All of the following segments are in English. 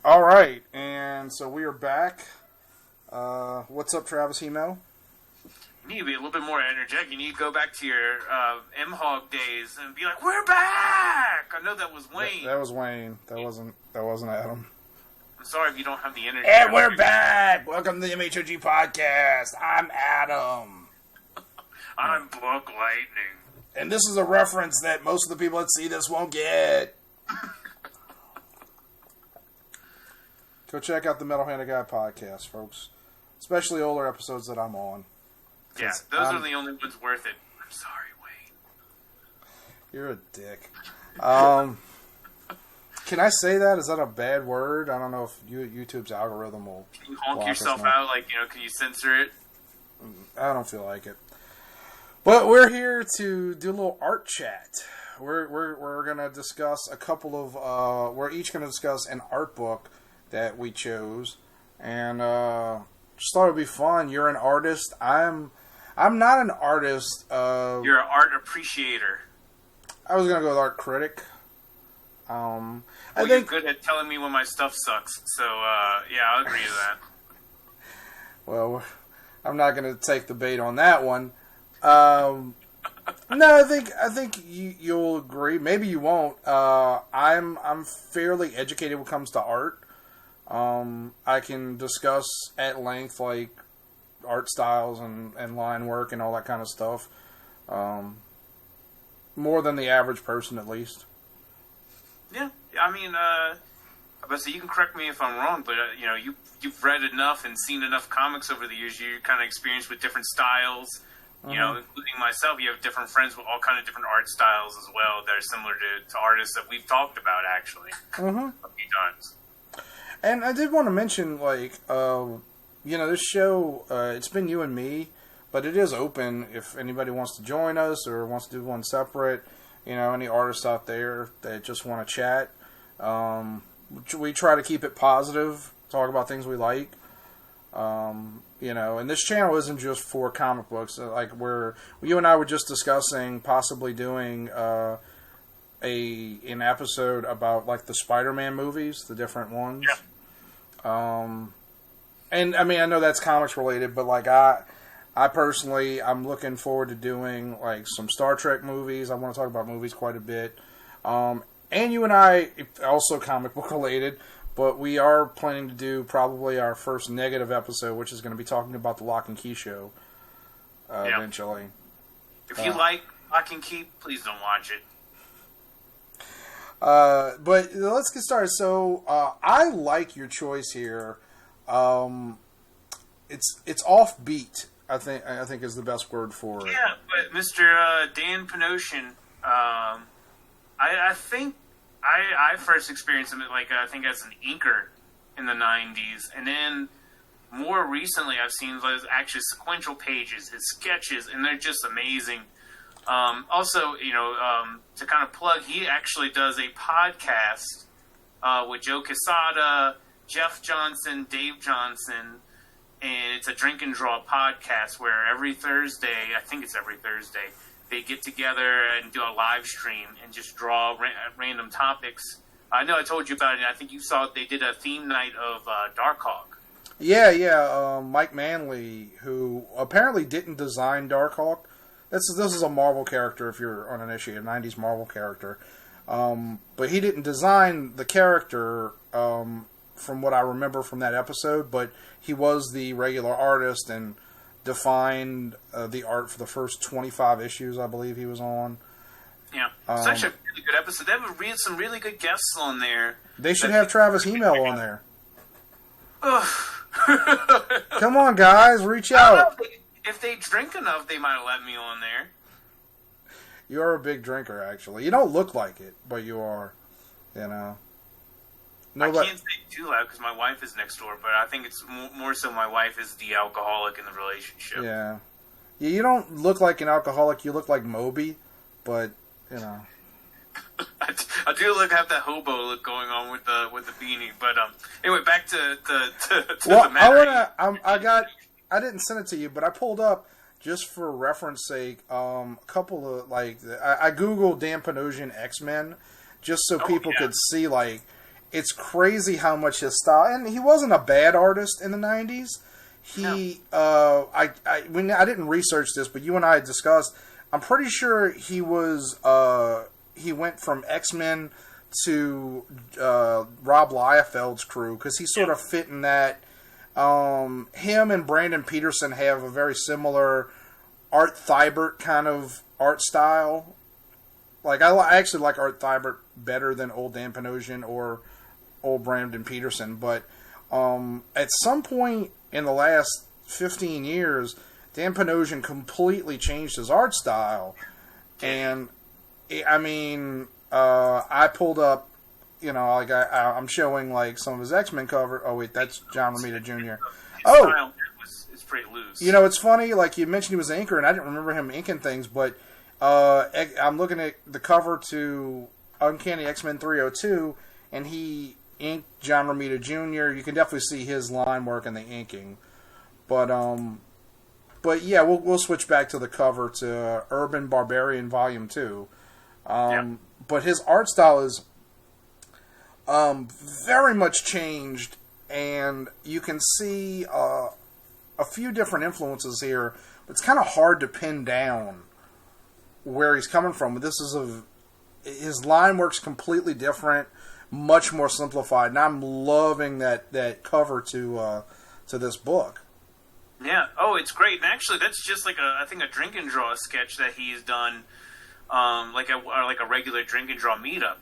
All right, and so we are back. What's up, Travis Hymel? You need to be a little bit more energetic. You need to go back to your M-Hog days and be like, "We're back!" I know that was Wayne. That was Wayne. That wasn't Adam. I'm sorry if you don't have the energy. And we're back! Welcome to the MHOG Podcast. I'm Adam. I'm Buck Lightning. And this is a reference that most of the people that see this won't get. Go check out the Metal Handed Guy podcast, folks. Especially older episodes that I'm on. Yeah, those are the only ones worth it. I'm sorry, Wayne. You're a dick. Can I say that? Is that a bad word? I don't know if YouTube's algorithm will... Can you honk yourself out? Like, can you censor it? I don't feel like it. But we're here to do a little art chat. We're going to discuss a couple of... we're each going to discuss an art book that we chose. And just thought it would be fun. You're an artist. I'm not an artist. You're an art appreciator. I was going to go with art critic. I think you're good at telling me when my stuff sucks. So, yeah, I'll agree to that. Well, I'm not going to take the bait on that one. No, I think you'll agree. Maybe you won't. I'm fairly educated when it comes to art. I can discuss at length like art styles and line work and all that kind of stuff. More than the average person, at least. Yeah, I mean, so you can correct me if I'm wrong, but you've read enough and seen enough comics over the years. You're kind of experienced with different styles. Including myself, you have different friends with all kind of different art styles as well that are similar to artists that we've talked about, actually, a few times. And I did want to mention, this show, it's been you and me, but it is open if anybody wants to join us or wants to do one separate. Any artists out there that just want to chat. We try to keep it positive, talk about things we like. And this channel isn't just for comic books. You and I were just discussing possibly doing an episode about the Spider-Man movies, the different ones. Yeah. And I mean, I know that's comics related, but I personally, I'm looking forward to doing some Star Trek movies. I want to talk about movies quite a bit. And you and I, also comic book related. But we are planning to do probably our first negative episode, which is going to be talking about the Lock and Key show eventually. If you like Lock and Key, please don't watch it. But let's get started. So I like your choice here. It's offbeat. I think is the best word for it. Yeah, but Mr. Dan Panosian, I think. I first experienced him I think as an inker in the 90s, and then more recently I've seen actually sequential pages, his sketches, and they're just amazing. Also, to kind of plug, he actually does a podcast with Joe Quesada, Jeff Johnson, Dave Johnson, and it's a drink and draw podcast where every Thursday, I think it's every Thursday, they get together and do a live stream and just draw random topics. I know I told you about it. I think you saw it. They did a theme night of Darkhawk. Yeah. Mike Manley, who apparently didn't design Darkhawk. This is a Marvel character if you're on an issue, a 90s Marvel character. But he didn't design the character from what I remember from that episode, but he was the regular artist and defined the art for the first 25 issues, I believe he was on. Yeah, it's actually a really good episode. They have some really good guests on there. They should have Travis Hymel on there. Come on, guys, reach out. If they drink enough, they might let me on there. You are a big drinker, actually. You don't look like it, but you are. I can't say it too loud because my wife is next door, but I think it's more so my wife is the alcoholic in the relationship. Yeah. You don't look like an alcoholic. You look like Moby, but, I do have that hobo look going on with the beanie. But anyway, back to the matter. I didn't send it to you, but I pulled up, just for reference sake, a couple of, I Googled Dan Panosian X-Men, just so people could see, it's crazy how much his style, and he wasn't a bad artist in the 90s. He, no. I didn't research this, but you and I had discussed, I'm pretty sure he was, he went from X-Men to Rob Liefeld's crew, because he sort of fit in that. Him and Brandon Peterson have a very similar Art Thibert kind of art style. Like, I actually like Art Thibert better than old Dan Panosian or old Brandon Peterson, but at some point in the last 15 years, Dan Panosian completely changed his art style. And, I mean, I pulled up, you know, like I'm showing like some of his X-Men cover. Oh wait, that's John Romita Jr. Oh, it's pretty loose. You know, it's funny. Like you mentioned, he was an inker, and I didn't remember him inking things. But I'm looking at the cover to Uncanny X-Men 302, and he inked John Romita Jr. You can definitely see his line work in the inking. But yeah, we'll switch back to the cover to Urban Barbarian Volume 2. But his art style is very much changed, and you can see a few different influences here. But it's kind of hard to pin down where he's coming from. But this is his line work's completely different, much more simplified, and I'm loving that cover to this book. Yeah. Oh, it's great. And actually, that's just like I think a drink and draw sketch that he's done, like a regular drink and draw meetup.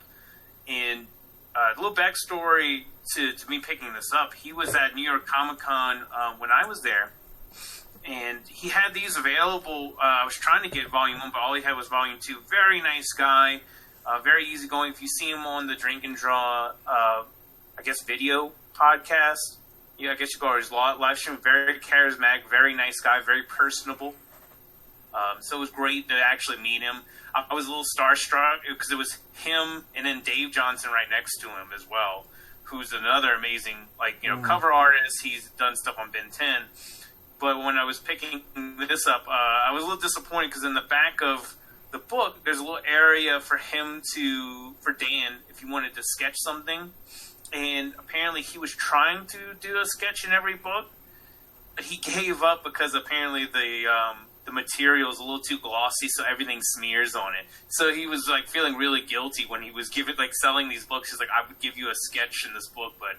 And a little backstory to me picking this up. He was at New York Comic Con when I was there, and he had these available. I was trying to get Volume 1, but all he had was Volume 2. Very nice guy, very easygoing. If you see him on the Drink and Draw, I guess, video podcast, yeah, I guess you call it his live stream, very charismatic, very nice guy, very personable. So it was great to actually meet him. I was a little starstruck because it was him and then Dave Johnson right next to him as well, who's another amazing, cover artist. He's done stuff on Ben 10. But when I was picking this up, I was a little disappointed because in the back of the book, there's a little area for Dan, if he wanted to sketch something. And apparently he was trying to do a sketch in every book, but he gave up because apparently the material is a little too glossy, so everything smears on it. So he was like feeling really guilty when he was selling these books. He's like, I would give you a sketch in this book, but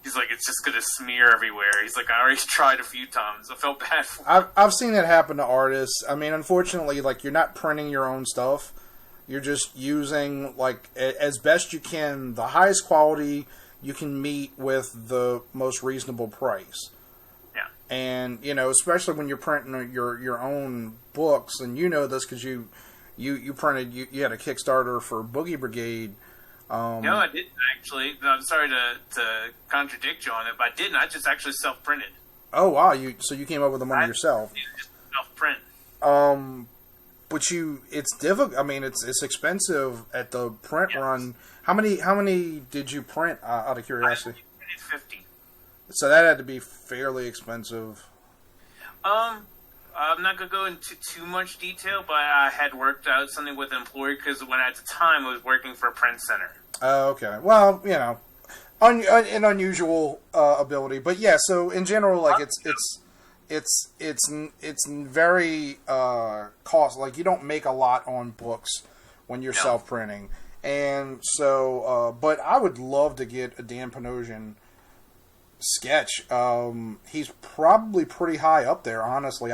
he's like, it's just going to smear everywhere. He's like, I already tried a few times. I felt bad for him. I've seen that happen to artists. I mean, unfortunately, like, you're not printing your own stuff. You're just using, like, as best you can, the highest quality you can meet with the most reasonable price. Yeah. And, you know, especially when you're printing your own books, and you know this because you printed, you had a Kickstarter for Boogie Brigade. No, I didn't actually. I'm sorry to contradict you on it, but I didn't. I just actually self-printed. Oh, wow. So you came up with the money yourself. Yeah, just self-print. But it's difficult. I mean, it's expensive at the print run. How many did you print, out of curiosity? I printed 50. So that had to be fairly expensive. I'm not going to go into too much detail, but I had worked out something with an employer because when at the time I was working for a print center. Oh, okay. Well, you know, an unusual ability, but yeah. So in general, like it's very cost. Like you don't make a lot on books when you're self-printing, and so. But I would love to get a Dan Panosian sketch. He's probably pretty high up there. Honestly,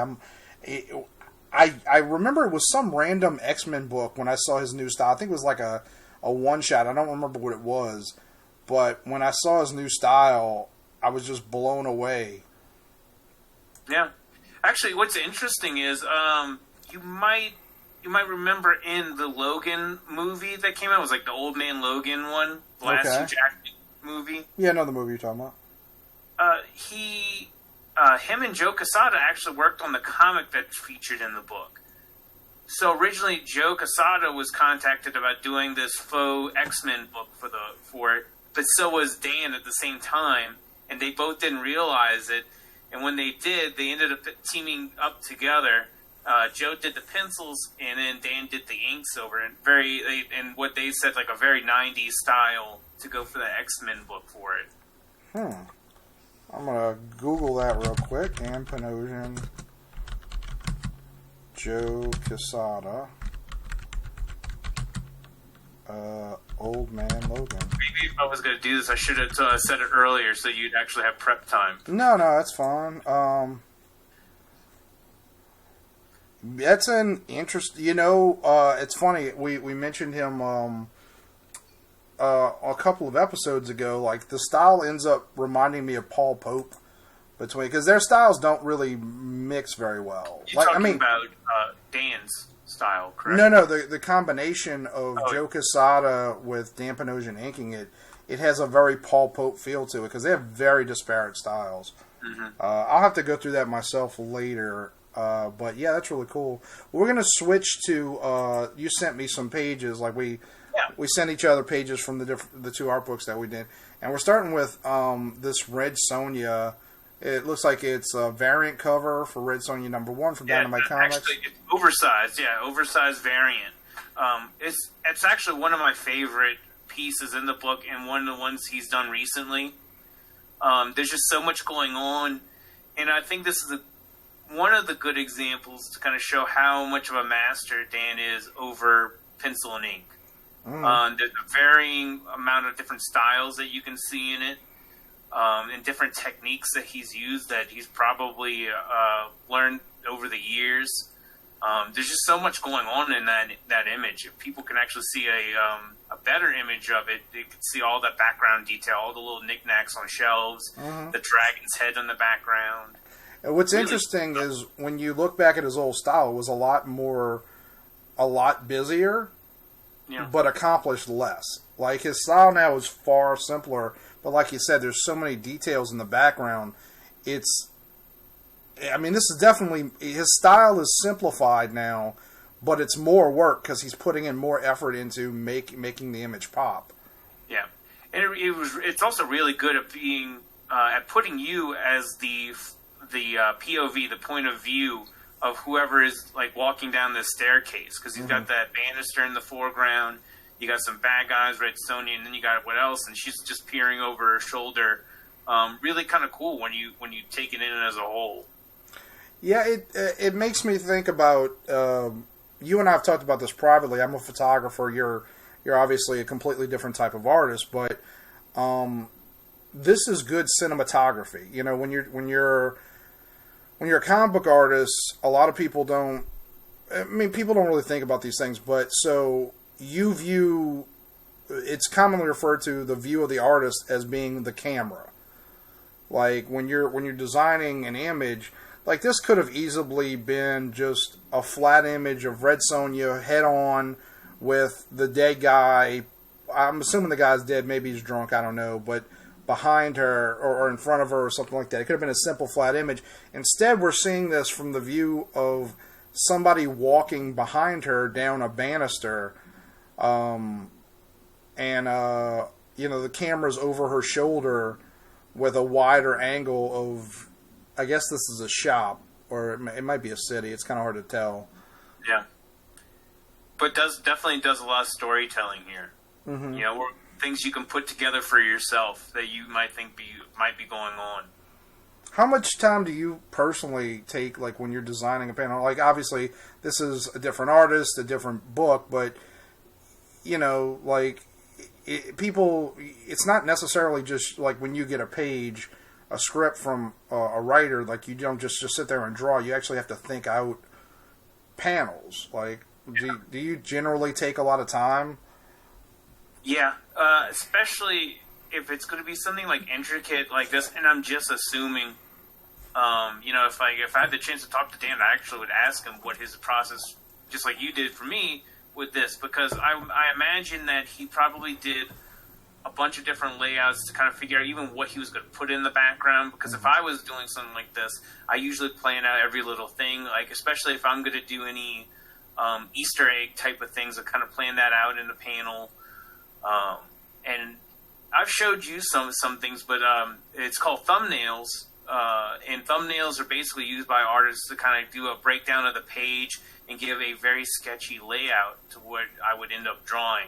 I remember it was some random X-Men book when I saw his new style. I think it was like a one shot. I don't remember what it was, but when I saw his new style, I was just blown away. Yeah, actually, what's interesting is you might remember in the Logan movie that came out, it was like the Old Man Logan one, the last Hugh Jackman movie. Yeah, I know the movie you're talking about. Him and Joe Quesada actually worked on the comic that's featured in the book. So originally, Joe Quesada was contacted about doing this faux X-Men book for it, but so was Dan at the same time, and they both didn't realize it. And when they did, they ended up teaming up together Joe did the pencils, and then Dan did the inks over it. And what they said, like a very 90s style to go for the X-Men book for it. I'm going to Google that real quick. Dan Panosian, Joe Quesada, Old Man Logan. Maybe if I was going to do this, I should have said it earlier so you'd actually have prep time. No, that's fine. That's an interest. It's funny. We mentioned him a couple of episodes ago. Like, the style ends up reminding me of Paul Pope because their styles don't really mix very well. You're talking about Dan's style, correct? No. The combination of Joe Quesada with Dan Panosian inking it has a very Paul Pope feel to it because they have very disparate styles. Mm-hmm. I'll have to go through that myself later. But yeah, that's really cool. We're going to switch to, you sent me some pages, like we sent each other pages from the two art books that we did. And we're starting with this Red Sonja. It looks like it's a variant cover for Red Sonja #1 from Dynamite Comics. Actually, it's oversized variant. It's actually one of my favorite pieces in the book and one of the ones he's done recently. There's just so much going on, and I think this is one of the good examples to kind of show how much of a master Dan is over pencil and ink. There's a varying amount of different styles that you can see in it, and different techniques that he's used that he's probably learned over the years. There's just so much going on in that image. If people can actually see a better image of it, they can see all that background detail, all the little knickknacks on shelves, the dragon's head in the background. And what's interesting is when you look back at his old style, it was a lot busier, but accomplished less. Like, his style now is far simpler, but like you said, there's so many details in the background. This is definitely, his style is simplified now, but it's more work because he's putting in more effort into making the image pop. Yeah, and it's also really good at being at putting you as the POV, the point of view of whoever is like walking down this staircase, because you've got that banister in the foreground, you got some bad guys, Red Sonja, and then you got what else, and she's just peering over her shoulder. Really kind of cool when you take it in as a whole. Yeah, it makes me think about you and I have talked about this privately. I'm a photographer. You're obviously a completely different type of artist, but this is good cinematography. When you're a comic book artist, a lot of people don't. People don't really think about these things, but so you view. It's commonly referred to the view of the artist as being the camera. Like when you're designing an image. Like, this could have easily been just a flat image of Red Sonja head on with the dead guy. I'm assuming the guy's dead. Maybe he's drunk. I don't know. But behind her or in front of her or something like that. It could have been a simple flat image. Instead, we're seeing this from the view of somebody walking behind her down a banister. The camera's over her shoulder with a wider angle of... I guess this is a shop, or it might be a city. It's kind of hard to tell. Yeah, but definitely does a lot of storytelling here. Mm-hmm. Things you can put together for yourself that you might think might be going on. How much time do you personally take, like when you're designing a panel? Like, obviously, this is a different artist, a different book, but it's not necessarily just like when you get a page. A script from a writer, like you don't just sit there and draw. You actually have to think out panels. Like, do you generally take a lot of time? Yeah, especially if it's going to be something like intricate like this. And I'm just assuming, if I had the chance to talk to Dan, I actually would ask him what his process, just like you did for me with this, because I imagine that he probably did a bunch of different layouts to kind of figure out even what he was going to put in the background, because if I was doing something like this, I usually plan out every little thing, like especially if I'm going to do any Easter egg type of things, I kind of plan that out in the panel. And I've showed you some things, but it's called thumbnails. and thumbnails are basically used by artists to kind of do a breakdown of the page and give a very sketchy layout to what I would end up drawing,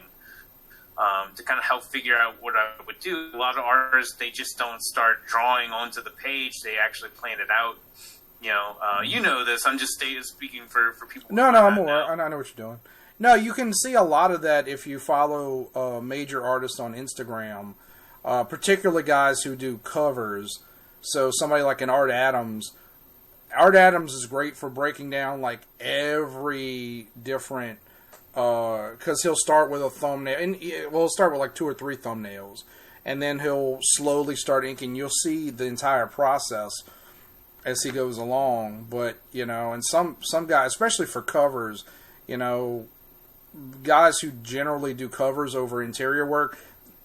to kind of help figure out what I would do. A lot of artists, they just don't start drawing onto the page. They actually plan it out. You know this. I'm just speaking for people. No, I'm aware. I know what you're doing. No, you can see a lot of that if you follow major artists on Instagram, particularly guys who do covers. So somebody like an Art Adams. Art Adams is great for breaking down like every different, because he'll start with a thumbnail, and he'll start with like 2 or 3 thumbnails, and then he'll slowly start inking. You'll see the entire process as he goes along. But and some guys, especially for covers, guys who generally do covers over interior work,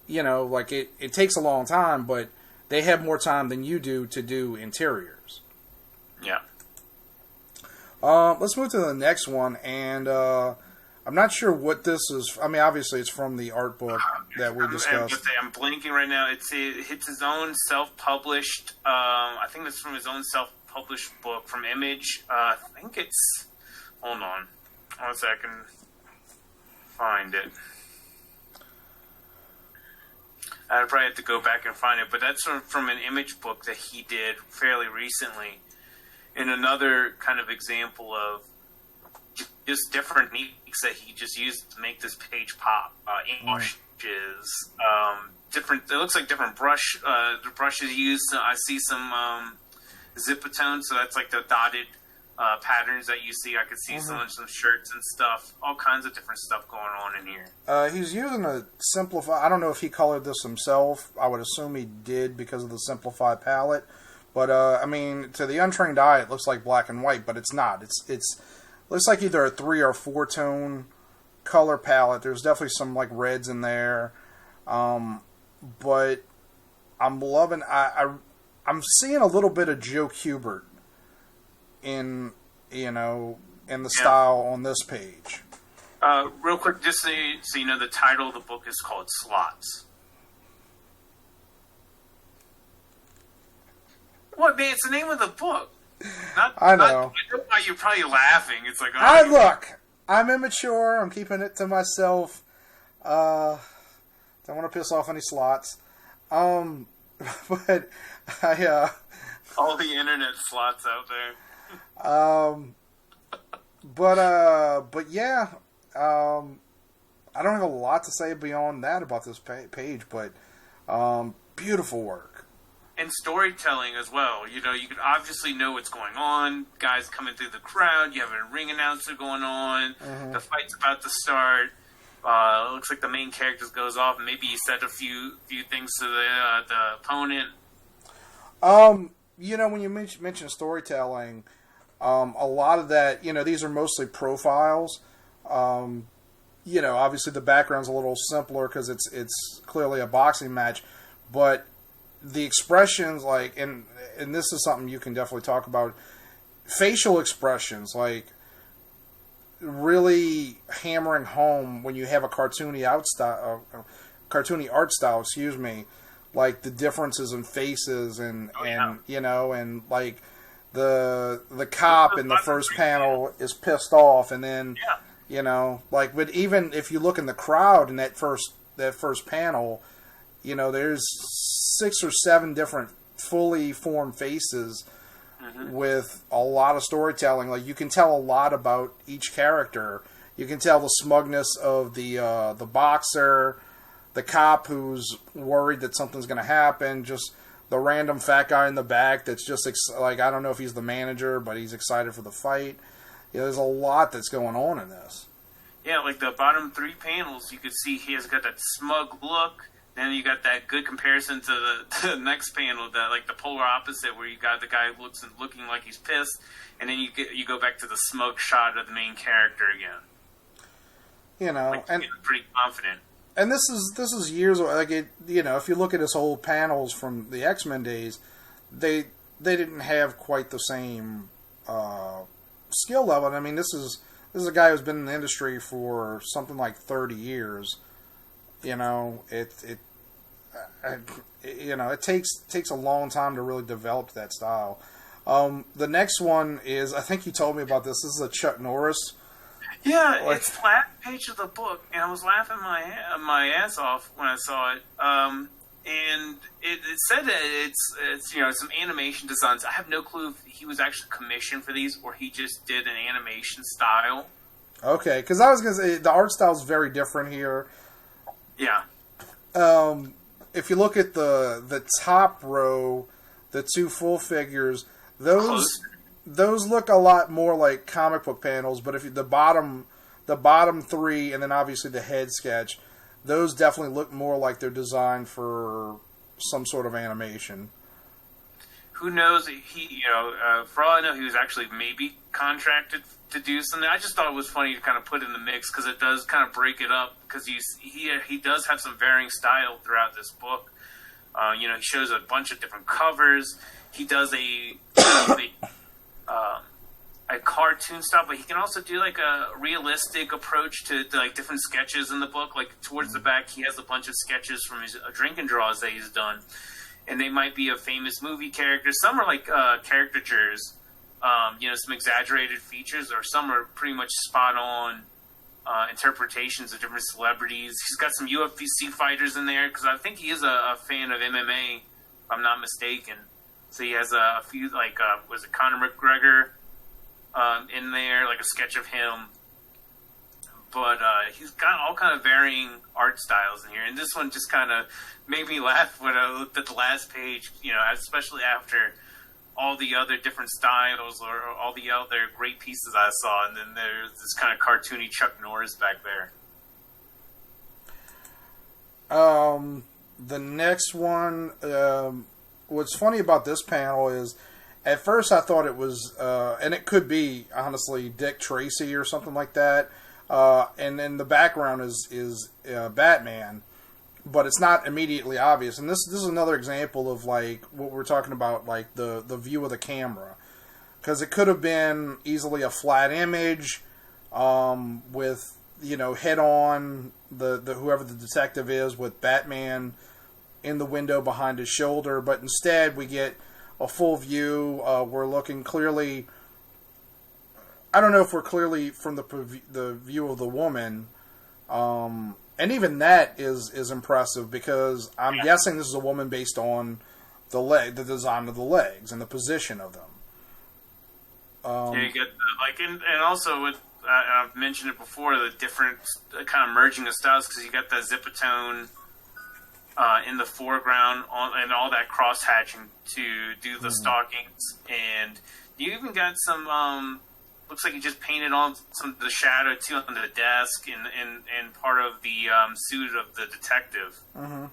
like it takes a long time, but they have more time than you do to do interiors. Yeah. Let's move to the next one, and I'm not sure what this is. I mean, obviously it's from the art book that we discussed. I'm blanking right now. It's his own self-published. I think it's from his own self-published book from Image. I think it's. Hold on, 1 second. Find it. I'd probably have to go back and find it, but that's from an Image book that he did fairly recently. And another kind of example of just different techniques that he just used to make this page pop. Ink washes, different. It looks like different brushes used. I see some zipatone, so that's like the dotted patterns that you see. I could see some shirts and stuff. All kinds of different stuff going on in here. He's using a simplified. I don't know if he colored this himself. I would assume he did because of the simplified palette. But I mean, to the untrained eye, it looks like black and white, but it's not. It's looks like either a 3 or 4 tone color palette. There's definitely some like reds in there, but I'm loving. I'm seeing a little bit of Joe Kubert in the style on this page. Real quick, just so you know, the title of the book is called Slots. What, man? It's the name of the book. I know. I know why you're probably laughing. It's like, look, I'm immature. I'm keeping it to myself. Don't want to piss off any slots. But I all the internet slots out there. But yeah. I don't have a lot to say beyond that about this page, but beautiful work. And storytelling as well. You can obviously know what's going on. Guys coming through the crowd. You have a ring announcer going on. Mm-hmm. The fight's about to start. It looks like the main character goes off, and maybe he said a few things to the opponent. When you mention storytelling, a lot of that, these are mostly profiles. Obviously the background's a little simpler because it's clearly a boxing match, but the expressions, like, and this is something you can definitely talk about, facial expressions, like, really hammering home when you have a cartoony art style, like the differences in faces and like the cop in the first panel is pissed off, and then but even if you look in the crowd in that first panel, there's 6 or 7 different fully formed faces with a lot of storytelling. Like, you can tell a lot about each character. You can tell the smugness of the boxer, the cop who's worried that something's going to happen, just the random fat guy in the back that's just I don't know if he's the manager, but he's excited for the fight. There's a lot that's going on in this. Yeah, like the bottom 3 panels, you could see he has got that smug look. Then you got that good comparison to the next panel, the polar opposite, where you got the guy looking like he's pissed, and then you go back to the smug shot of the main character again. And pretty confident. And this is years like it. If you look at his whole panels from the X-Men days, they didn't have quite the same skill level. I mean, this is a guy who's been in the industry for something like 30 years. it takes a long time to really develop that style. The next one is, I think you told me about this. This is a Chuck Norris. Yeah, it's the last page of the book, and I was laughing my ass off when I saw it. And it said that it's some animation designs. I have no clue if he was actually commissioned for these or he just did an animation style. Okay, because I was going to say the art style is very different here. Yeah. If you look at the top row, the two full figures, those look a lot more like comic book panels. But if the bottom three, and then obviously the head sketch, those definitely look more like they're designed for some sort of animation. Who knows? For all I know, he was actually maybe contracted to do something. I just thought it was funny to kind of put in the mix because it does kind of break it up. Because he does have some varying style throughout this book. He shows a bunch of different covers. He does a cartoon style, but he can also do like a realistic approach to like different sketches in the book. Like towards the back, he has a bunch of sketches from his drink and draws that he's done, and they might be a famous movie character. Some are like caricatures, some exaggerated features, or some are pretty much spot on interpretations of different celebrities. He's got some UFC fighters in there because I think he is a fan of MMA, if I'm not mistaken. So he has a few was it Conor McGregor in there, like a sketch of him. But he's got all kind of varying art styles in here, and this one just kind of made me laugh when I looked at the last page. Especially after all the other different styles or all the other great pieces I saw, and then there's this kind of cartoony Chuck Norris back there. The next one, what's funny about this panel is, at first I thought it was, and it could be, honestly, Dick Tracy or something like that, and then the background is Batman, but it's not immediately obvious. And this is another example of like what we're talking about, like the view of the camera, because it could have been easily a flat image with head on the whoever the detective is with Batman in the window behind his shoulder, but instead we get a full view. We're looking clearly. I don't know if we're clearly from the view of the woman. And even that is impressive because I'm guessing this is a woman based on the design of the legs and the position of them. You get and also with I've mentioned it before, the different kind of merging of styles because you got that zipatone in the foreground and all that cross hatching to do the stockings, and you even got some. Looks like he just painted on some of the shadow too on the desk and part of the suit of the detective. Mm-hmm.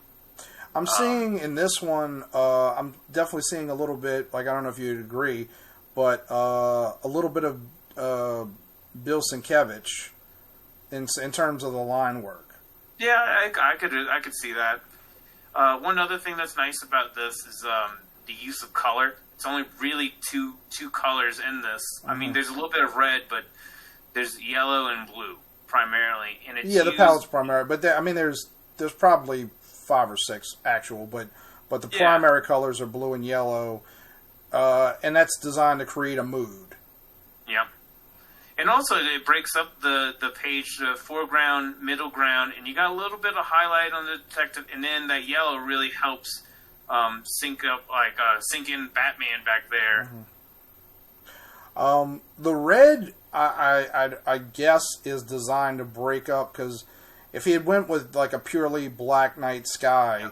I'm seeing in this one, I'm definitely seeing a little bit, like, I don't know if you'd agree, but a little bit of Bill Sienkiewicz in terms of the line work. Yeah, I could see that. One other thing that's nice about this is the use of color. It's only really two colors in this. Mm-hmm. I mean, there's a little bit of red, but there's yellow and blue primarily. And it's the palette's primary, but there's probably 5 or 6 actual, but the primary colors are blue and yellow, and that's designed to create a mood. Yeah, and also it breaks up the page, the foreground, middle ground, and you got a little bit of highlight on the detective, and then that yellow really helps. Sync in Batman back there. Mm-hmm. The red, I guess, is designed to break up because if he had went with like a purely black night sky,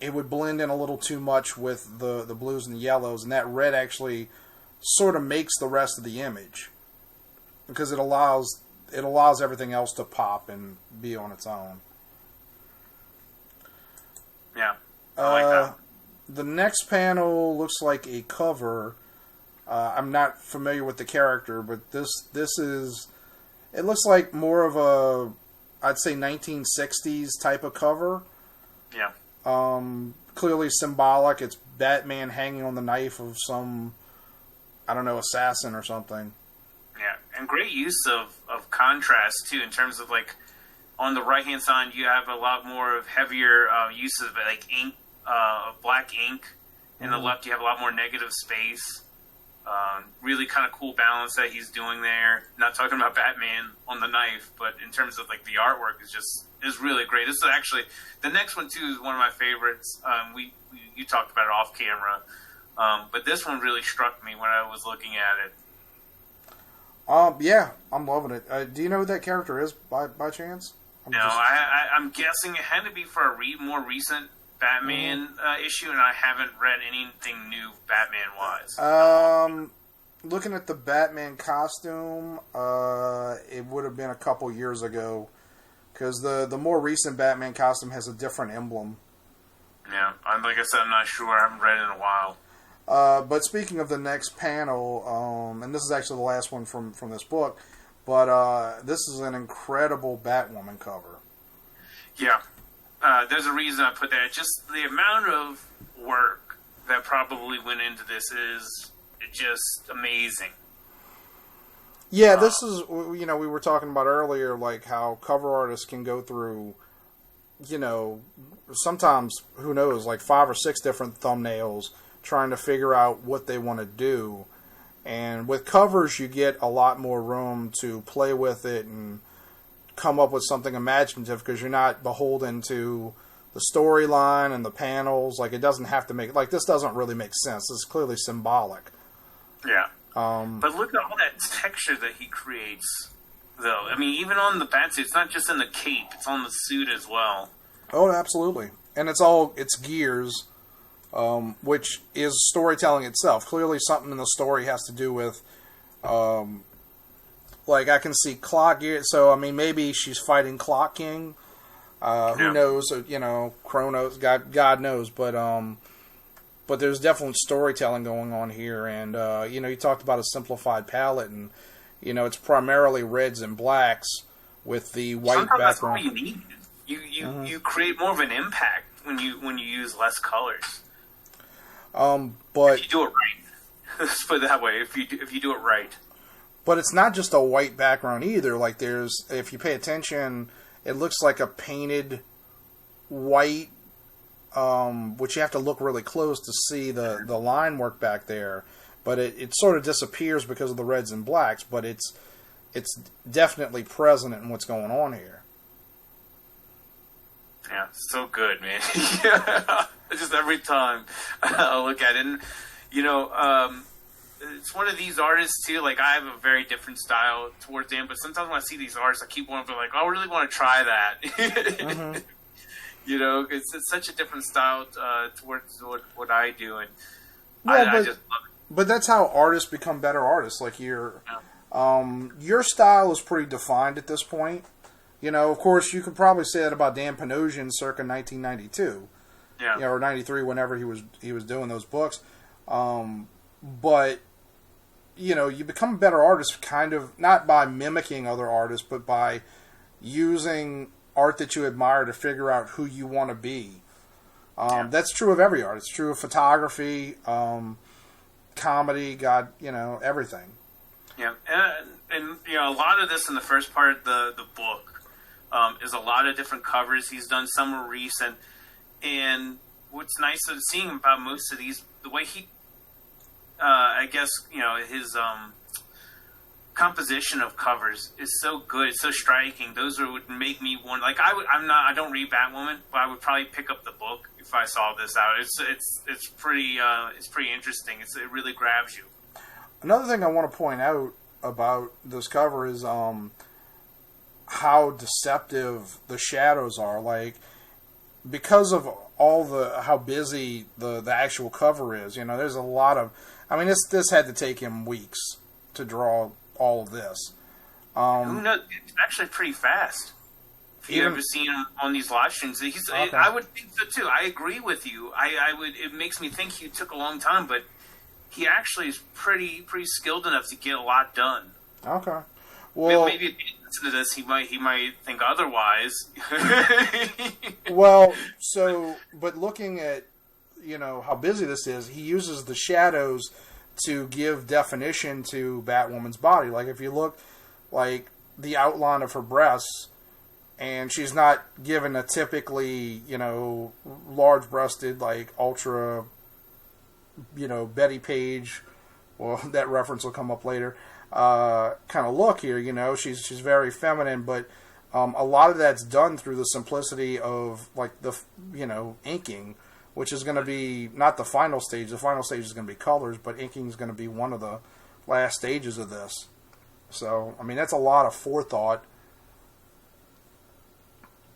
it would blend in a little too much with the blues and the yellows, and that red actually sort of makes the rest of the image because it allows everything else to pop and be on its own. Yeah. I like that. The next panel looks like a cover. I'm not familiar with the character, but this is. It looks like more of a, I'd say 1960s type of cover. Yeah. Clearly symbolic. It's Batman hanging on the knife of some, I don't know, assassin or something. Yeah, and great use of contrast too in terms of like on the right hand side, you have a lot more of heavier use of like ink, black ink. In the left, you have a lot more negative space. Really kind of cool balance that he's doing there. Not talking about Batman on the knife, but in terms of like the artwork is really great. This is actually the next one too is one of my favorites. You talked about it off camera, but this one really struck me when I was looking at it. Yeah, I'm loving it. Do you know who that character is by chance? I'm guessing it had to be for a more recent Batman issue, and I haven't read anything new Batman-wise. Looking at the Batman costume, it would have been a couple years ago, because the more recent Batman costume has a different emblem. Yeah, like I said, I'm not sure. I haven't read it in a while. But speaking of the next panel, and this is actually the last one from this book, but this is an incredible Batwoman cover. Yeah. There's a reason I put that. Just the amount of work that probably went into this is just amazing. Yeah, this is, we were talking about earlier, like how cover artists can go through, sometimes, who knows, like 5 or 6 different thumbnails trying to figure out what they want to do. And with covers, you get a lot more room to play with it and come up with something imaginative, because you're not beholden to the storyline and the panels. Like, it doesn't have to make, like, this doesn't really make sense. It's clearly symbolic. Yeah. But look at all that texture that he creates, though. I mean, even on the batsuit, it's not just in the cape, it's on the suit as well. Oh, absolutely. And it's gears, which is storytelling itself. Clearly something in the story has to do with, like, I can see Clock Gear, so, I mean, maybe she's fighting Clock King. Who knows? Chronos, God knows. But there's definitely storytelling going on here. And, you talked about a simplified palette, and, it's primarily reds and blacks with the white Sometimes background. That's all you need. You create more of an impact when you use less colors. But if you do it right. Let's put it that way. If you do it right. But it's not just a white background either. Like, if you pay attention, it looks like a painted white, which you have to look really close to see the line work back there. But it sort of disappears because of the reds and blacks, but it's definitely present in what's going on here. Yeah, so good, man. Yeah. Just every time I look at it. And, it's one of these artists too. Like, I have a very different style towards them, but sometimes when I see these artists, I keep wanting to be like, oh, I really want to try that. Mm-hmm. It's such a different style towards what I do, and I just love it. But that's how artists become better artists. Like, your style is pretty defined at this point. Of course, you could probably say that about Dan Panosian circa 1992, or 93, whenever he was doing those books. But you become a better artist, kind of, not by mimicking other artists, but by using art that you admire to figure out who you want to be. That's true of every art. It's true of photography, comedy, everything. Yeah, and a lot of this in the first part of the book is a lot of different covers. He's done some more recent, and what's nice of seeing about most of these, the way he, I guess, his composition of covers is so good. It's so striking. Those would make me want. Like, I don't read Batwoman, but I would probably pick up the book if I saw this out. It's pretty interesting. It really grabs you. Another thing I want to point out about this cover is how deceptive the shadows are. Like, because of how busy the actual cover is, there's a lot of. I mean, this had to take him weeks to draw all of this. Who knows? It's actually pretty fast. If you ever seen him on these live streams, I would think so too. I agree with you. I would. It makes me think he took a long time, but he actually is pretty skilled enough to get a lot done. Okay. Well, maybe if he listens to this, he might think otherwise. Well, but looking at how busy this is, he uses the shadows to give definition to Batwoman's body. Like, if you look, like, the outline of her breasts, and she's not given a typically, large-breasted, like, ultra, Betty Page, well, that reference will come up later, kind of look here, she's very feminine, but a lot of that's done through the simplicity of, like, the, inking, which is going to be not the final stage. The final stage is going to be colors, but inking is going to be one of the last stages of this. So, I mean, that's a lot of forethought.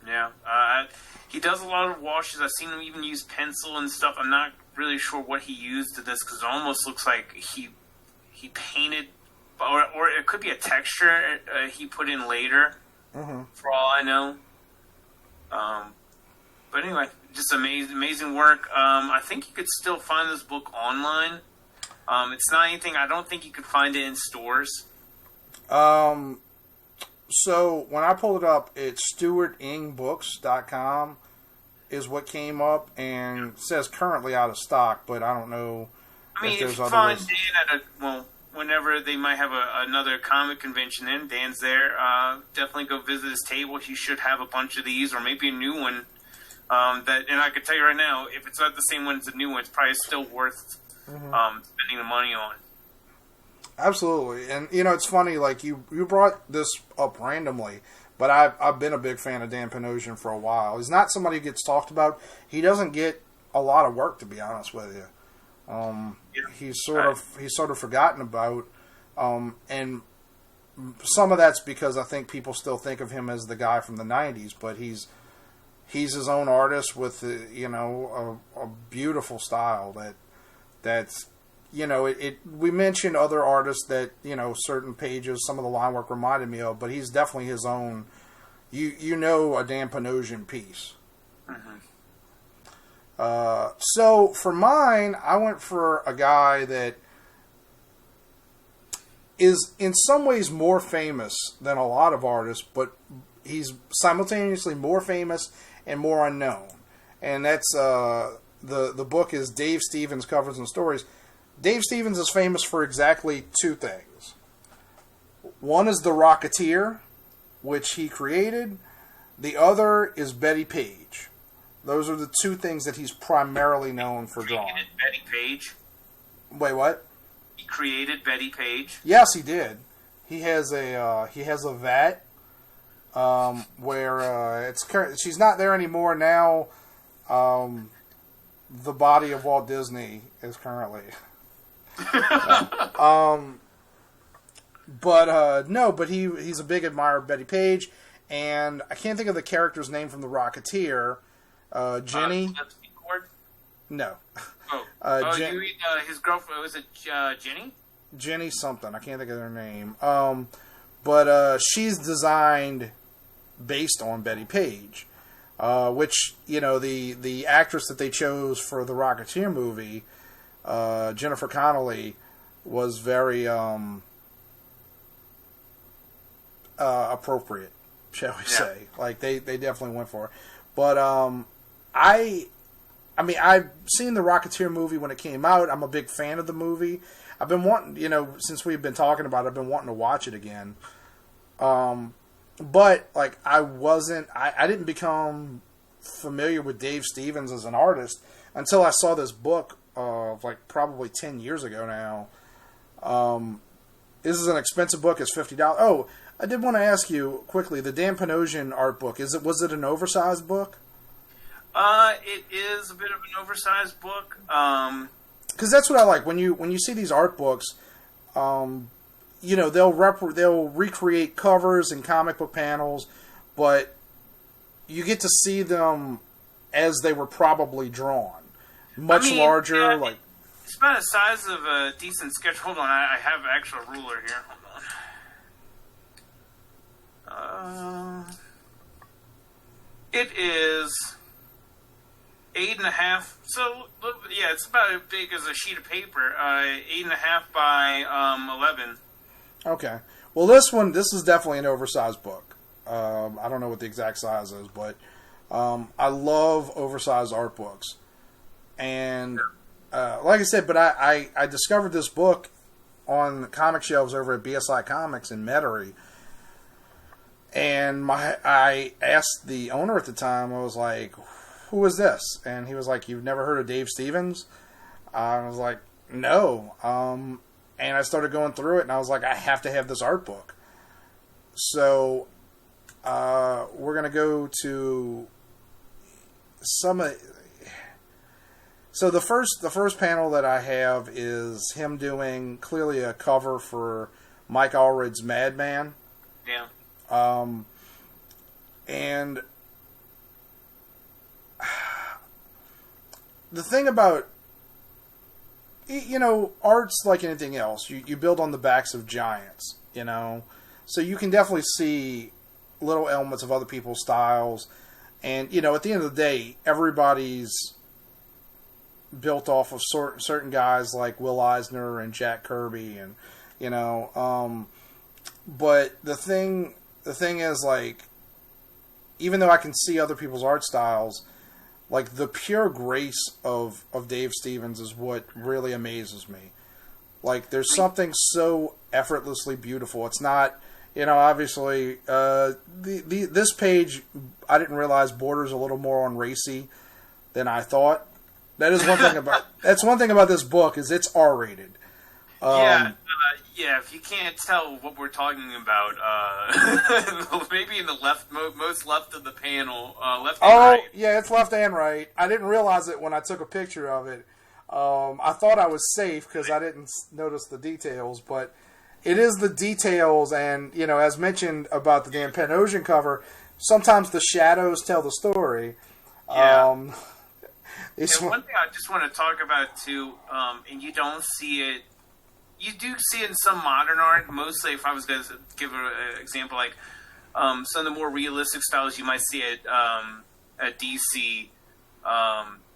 Yeah. He does a lot of washes. I've seen him even use pencil and stuff. I'm not really sure what he used to this, because it almost looks like he painted, or it could be a texture he put in later, for all I know. But anyway, just amazing work. I think you could still find this book online. It's not anything, I don't think you could find it in stores. So when I pulled it up, it's stewartingbooks.com is what came up, and it says currently out of stock, but I don't know. I mean, if you find Dan whenever they might have another comic convention in, Dan's there, definitely go visit his table. He should have a bunch of these, or maybe a new one. And I can tell you right now, if it's not the same one as the new one, it's probably still worth spending the money on. Absolutely. And, it's funny, like, you brought this up randomly, but I've been a big fan of Dan Panosian for a while. He's not somebody who gets talked about. He doesn't get a lot of work, to be honest with you. He's sort of forgotten about, and some of that's because I think people still think of him as the guy from the 90s, but he's his own artist with, a beautiful style that's, we mentioned other artists that, certain pages, some of the line work reminded me of, but he's definitely his own, a Dan Panosian piece. So for mine, I went for a guy that is in some ways more famous than a lot of artists, but he's simultaneously more famous and more unknown. And that's, the book is Dave Stevens Covers and Stories. Dave Stevens is famous for exactly two things. One is the Rocketeer, which he created. The other is Betty Page. Those are the two things that he's primarily known for drawing. He created Betty Page? Wait, what? He created Betty Page? Yes, he did. He has a vat where she's not there anymore now. The body of Walt Disney is currently. But he's a big admirer of Betty Page, and I can't think of the character's name from the Rocketeer. Jenny? No. You mean his girlfriend, was it Jenny? Jenny something, I can't think of her name. But she's designed based on Betty Page, which, the actress that they chose for the Rocketeer movie, Jennifer Connelly, was very appropriate, shall we say. Like, they definitely went for it. But I mean, I've seen the Rocketeer movie when it came out. I'm a big fan of the movie. I've been wanting, since we've been talking about it, I've been wanting to watch it again. But, like, I didn't become familiar with Dave Stevens as an artist until I saw this book like probably 10 years ago now. This is an expensive book. It's $50. Oh, I did want to ask you quickly, the Dan Panosian art book, was it an oversized book? It is a bit of an oversized book. Because that's what I like. When you see these art books, they'll recreate covers and comic book panels, but you get to see them as they were probably drawn. Much larger, like... It's about the size of a decent sketch. Hold on, I have an actual ruler here. Hold on. It is 8.5. So, yeah, it's about as big as a sheet of paper. 8.5 by 11. Okay. Well, this is definitely an oversized book. I don't know what the exact size is, but I love oversized art books. And like I said, but I discovered this book on the comic shelves over at BSI Comics in Metairie. And I asked the owner at the time, I was like, who is this? And he was like, you've never heard of Dave Stevens? I was like, no. And I started going through it, and I was like, I have to have this art book. So we're going to go to some of... So the first panel that I have is him doing clearly a cover for Mike Allred's Madman. Yeah. And the thing about, art's like anything else. You build on the backs of giants, So you can definitely see little elements of other people's styles. And, at the end of the day, everybody's built off of certain guys like Will Eisner and Jack Kirby and, but the thing is, like, even though I can see other people's art styles, like, the pure grace of Dave Stevens is what really amazes me. Like, there's something so effortlessly beautiful. It's not, obviously, this page, I didn't realize borders a little more on racy than I thought. That's one thing about this book, is it's R-rated. Yeah, if you can't tell what we're talking about, maybe in the most left of the panel, left and right. Oh, yeah, it's left and right. I didn't realize it when I took a picture of it. I thought I was safe because I didn't notice the details, but it is the details, and, as mentioned about the Dan Panosian cover, sometimes the shadows tell the story. Yeah. And one thing I just want to talk about, too, and you don't see it, you do see it in some modern art, mostly if I was going to give an example, like some of the more realistic styles you might see at DC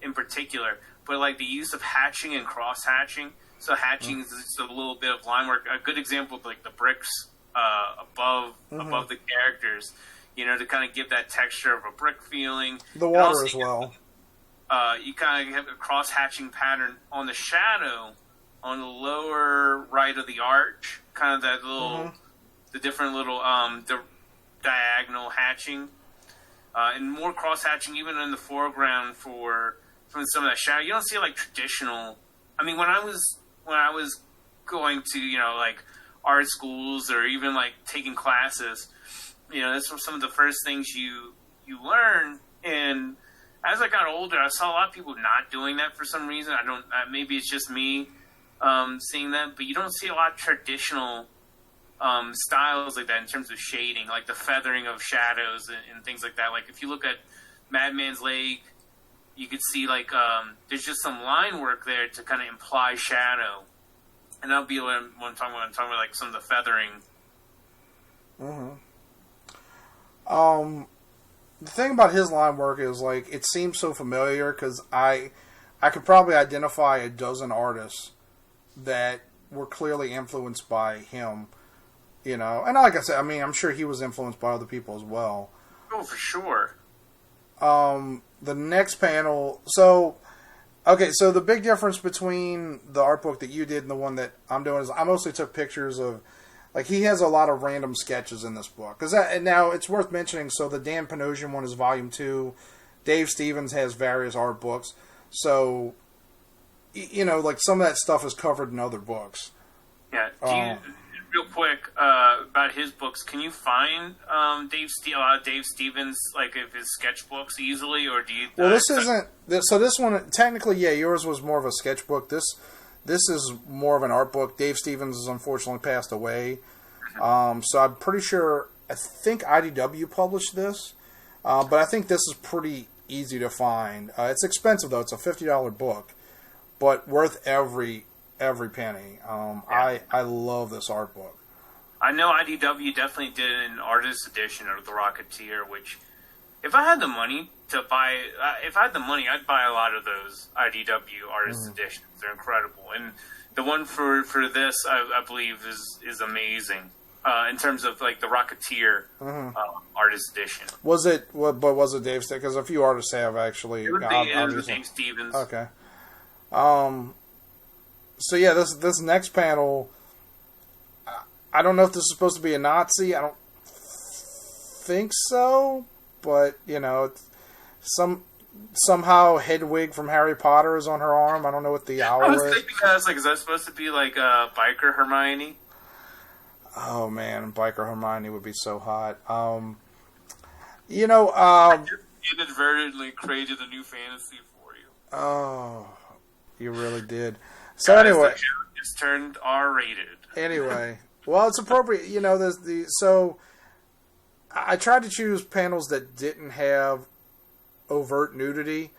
in particular, but like the use of hatching and cross-hatching. So hatching is just a little bit of line work. A good example of like the bricks above the characters, to kind of give that texture of a brick feeling. The water as well. You kind of have a cross-hatching pattern on the shadow on the lower right of the arch, kind of that little, the different little the diagonal hatching, and more cross-hatching even in the foreground from some of that shadow. You don't see like traditional. I mean, when I was going to like art schools or even like taking classes, that's some of the first things you learn. And as I got older, I saw a lot of people not doing that for some reason. I don't. Maybe it's just me seeing that, but you don't see a lot of traditional styles like that in terms of shading, like the feathering of shadows and things like that. Like if you look at Madman's Leg, you could see like there's just some line work there to kind of imply shadow, and that'll be what I'm talking about like some of the feathering. The thing about his line work is, like, it seems so familiar because I could probably identify a dozen artists that were clearly influenced by him, And like I said, I mean, I'm sure he was influenced by other people as well. Oh, for sure. The next panel... So the big difference between the art book that you did and the one that I'm doing is I mostly took pictures of... Like, he has a lot of random sketches in this book. And now, it's worth mentioning, so the Dan Panosian one is Volume 2. Dave Stevens has various art books. So, like, some of that stuff is covered in other books. Yeah. Real quick, about his books, can you find a lot of Dave Stevens, like, of his sketchbooks easily, or do you... Well, this isn't... So this one, technically, yeah, yours was more of a sketchbook. This is more of an art book. Dave Stevens has unfortunately passed away. So I'm pretty sure, I think IDW published this. But I think this is pretty easy to find. It's expensive, though. It's a $50 book. But worth every penny. I love this art book. I know IDW definitely did an artist edition of The Rocketeer, which... If I had the money to buy, I'd buy a lot of those IDW artist editions. They're incredible, and the one for this, I believe, is amazing in terms of like the Rocketeer artist edition. Was it? But was it Dave? Because a few artists have actually. It was Dave Stevens. Okay. So yeah, this next panel, I don't know if this is supposed to be a Nazi. I don't think so, but somehow Hedwig from Harry Potter is on her arm. I don't know what the owl is. I was like, is that supposed to be like biker Hermione? Oh man, biker Hermione would be so hot. Inadvertently created a new fantasy for you. Oh, you really did. So anyway, it's turned R-rated. Anyway, well, it's appropriate. So I tried to choose panels that didn't have overt nudity,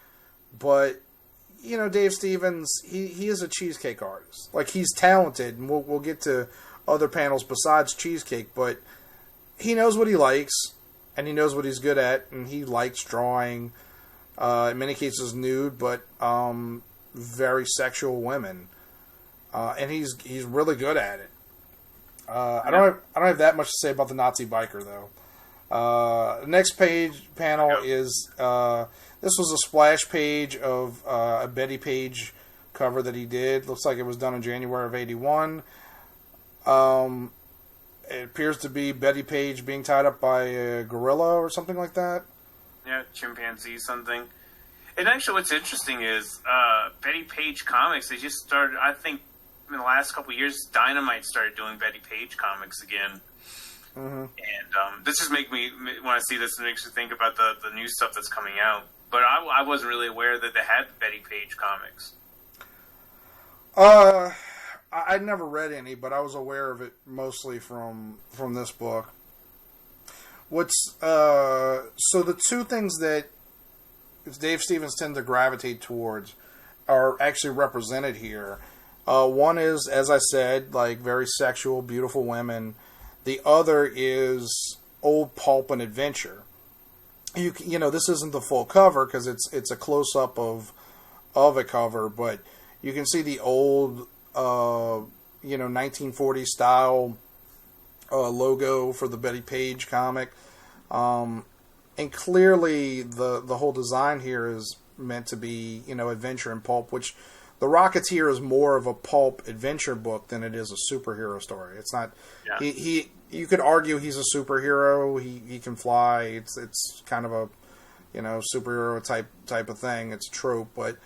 but Dave Stevens, he is a cheesecake artist. Like, he's talented, and we'll get to other panels besides cheesecake, but he knows what he likes, and he knows what he's good at, and he likes drawing, in many cases nude, but very sexual women, and he's really good at it. I don't have that much to say about the Nazi biker though. Next panel is this was a splash page of a Betty Page cover that he did. Looks like it was done in January of '81. It appears to be Betty Page being tied up by a gorilla or something like that. Yeah, chimpanzee something. And actually, what's interesting is Betty Page comics. They just started. I think in the last couple of years, Dynamite started doing Betty Page comics again. Mm-hmm. And this just makes me, when I see this, it makes me think about the new stuff that's coming out. But I wasn't really aware that they had Betty Page comics. I'd never read any, but I was aware of it mostly from this book. So the two things that Dave Stevens tend to gravitate towards are actually represented here. One is, as I said, like very sexual, beautiful women. The other is old pulp and adventure. This isn't the full cover because it's a close up of a cover, but you can see the old 1940s style logo for the Betty Page comic, and clearly the whole design here is meant to be adventure and pulp, which the Rocketeer is more of a pulp adventure book than it is a superhero story. It's not. Yeah. You could argue he's a superhero. He can fly. It's kind of a superhero type of thing. It's a trope, but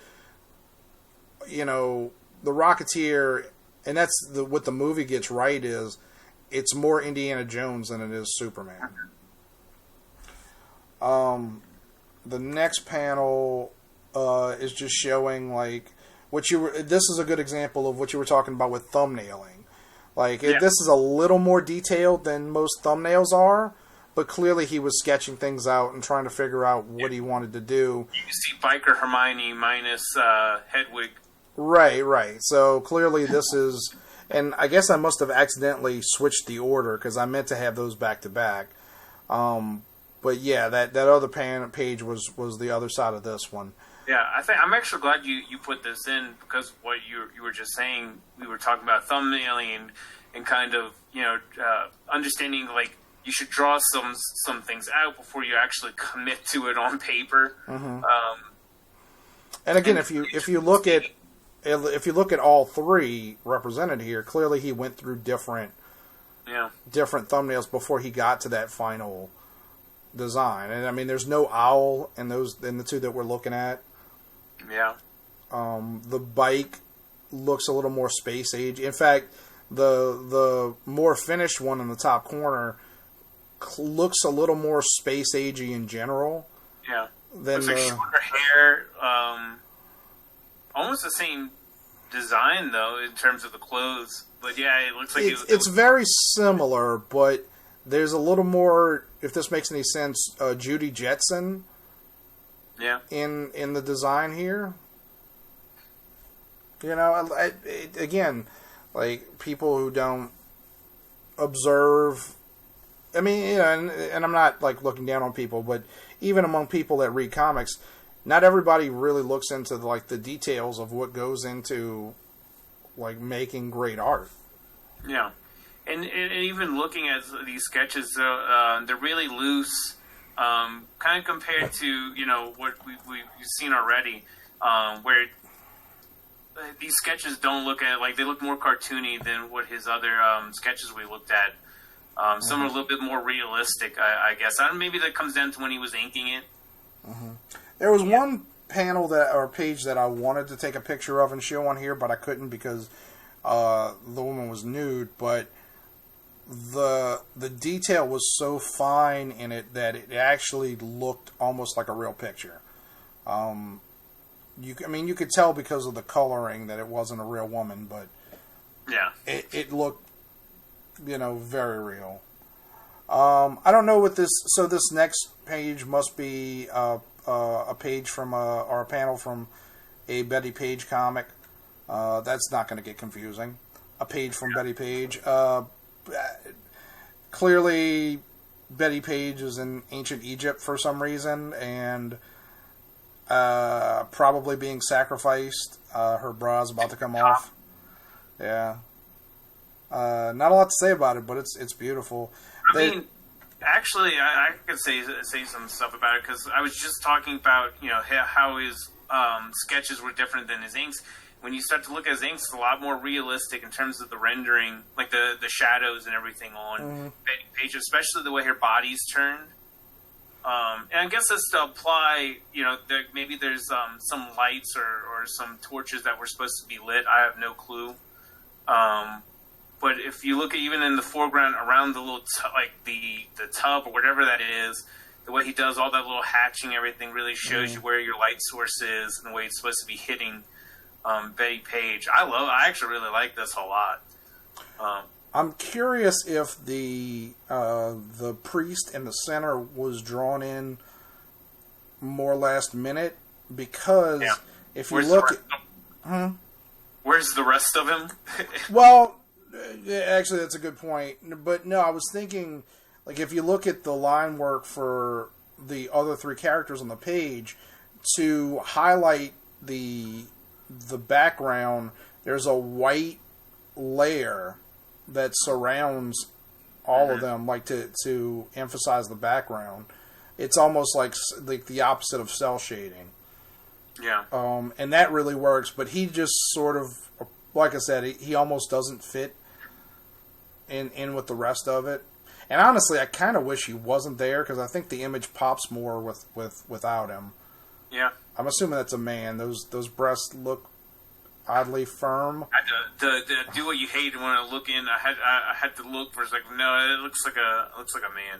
the Rocketeer, and that's what the movie gets right, is it's more Indiana Jones than it is Superman. The next panel is just showing like this is a good example of what you were talking about with thumbnailing. Like, this is a little more detailed than most thumbnails are, but clearly he was sketching things out and trying to figure out what he wanted to do. You see biker Hermione minus Hedwig. Right. So clearly this is, and I guess I must have accidentally switched the order because I meant to have those back to back. But yeah, that other page was the other side of this one. Yeah, I'm actually glad you put this in, because what you were just saying, we were talking about thumbnailing and kind of understanding, like, you should draw some things out before you actually commit to it on paper. Mm-hmm. And again, if you look at all three represented here, clearly he went through different thumbnails before he got to that final design. And I mean, there's no owl in the two that we're looking at. Yeah. The bike looks a little more space age. In fact, the more finished one in the top corner looks a little more space agey in general. Yeah. Than like shorter hair, almost the same design though in terms of the clothes. But yeah, it looks like it's very similar, but there's a little more, if this makes any sense, Judy Jetson. Yeah. In the design here, again, like, people who don't observe. I mean, and I'm not like looking down on people, but even among people that read comics, not everybody really looks into like the details of what goes into like making great art. Yeah, and even looking at these sketches, they're really loose. Kind of compared to what we've seen already, where these sketches don't look at, like, they look more cartoony than what his other sketches we looked at. Some are a little bit more realistic, I guess. Maybe that comes down to when he was inking it. There was one panel or page that I wanted to take a picture of and show on here, but I couldn't because the woman was nude. But the detail was so fine in it that it actually looked almost like a real picture. You could tell because of the coloring that it wasn't a real woman, but yeah, it looked, very real. I don't know what this. So this next page must be a page from or a panel from a Betty Page comic. That's not going to get confusing. A page from Betty Page. Clearly, Betty Page is in ancient Egypt for some reason, and probably being sacrificed. Her bra's about to come off. Yeah. Not a lot to say about it, but it's beautiful. Actually, I could say some stuff about it because I was just talking about how his sketches were different than his inks. When you start to look at his inks, it's a lot more realistic in terms of the rendering, like the shadows and everything on Betty Page, especially the way her body's turned. And I guess that's to apply, maybe there's some lights or some torches that were supposed to be lit. I have no clue. But if you look at even in the foreground around the little the tub or whatever that is, the way he does all that little hatching, everything really shows you where your light source is and the way it's supposed to be hitting Betty Page. I actually really like this a lot. I'm curious if the priest in the center was drawn in more last minute because if you look at... Where's the rest of him? Well, actually, that's a good point. But no, I was thinking, like, if you look at the line work for the other three characters on the page, to highlight the background, there's a white layer that surrounds all of them, like to emphasize the background. It's almost like the opposite of cell shading. Yeah. And that really works, but he just sort of, like I said, he almost doesn't fit in with the rest of it. And honestly, I kind of wish he wasn't there because I think the image pops more without him. Yeah. I'm assuming that's a man. Those breasts look oddly firm. I had to do what you hate when I look in. I had to look for. It's like, no, it looks like a man.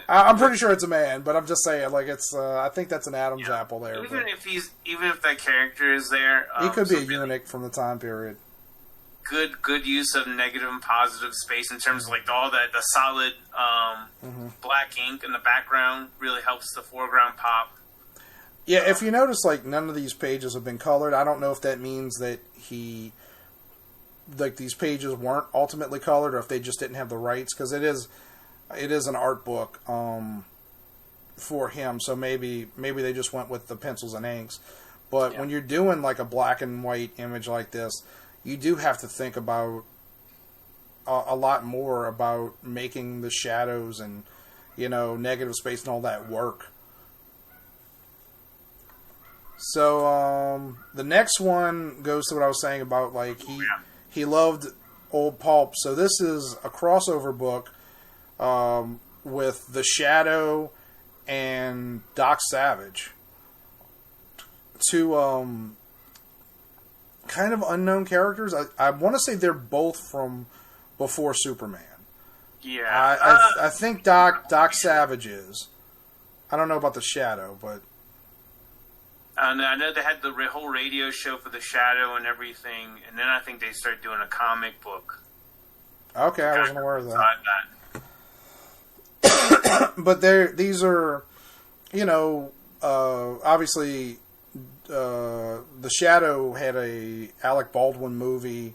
I'm pretty sure it's a man, but I'm just saying, like, it's. I think that's an Adam's apple there. Even if that character is there, he could be a eunuch from the time period. Good use of negative and positive space in terms of like all that the solid black ink in the background really helps the foreground pop. Yeah, if you notice, like, none of these pages have been colored. I don't know if that means that these pages weren't ultimately colored, or if they just didn't have the rights, because it is an art book for him. So maybe they just went with the pencils and inks. But when you're doing like a black and white image like this, you do have to think about a lot more about making the shadows and negative space and all that work. So the next one goes to what I was saying about, like, he loved old pulp. So this is a crossover book with The Shadow and Doc Savage. Two kind of unknown characters. I want to say they're both from before Superman. Yeah. I think Doc Savage is. I don't know about The Shadow, but... I know they had the whole radio show for The Shadow and everything, and then I think they started doing a comic book. Okay, I wasn't aware of that. But these are, obviously, The Shadow had a Alec Baldwin movie.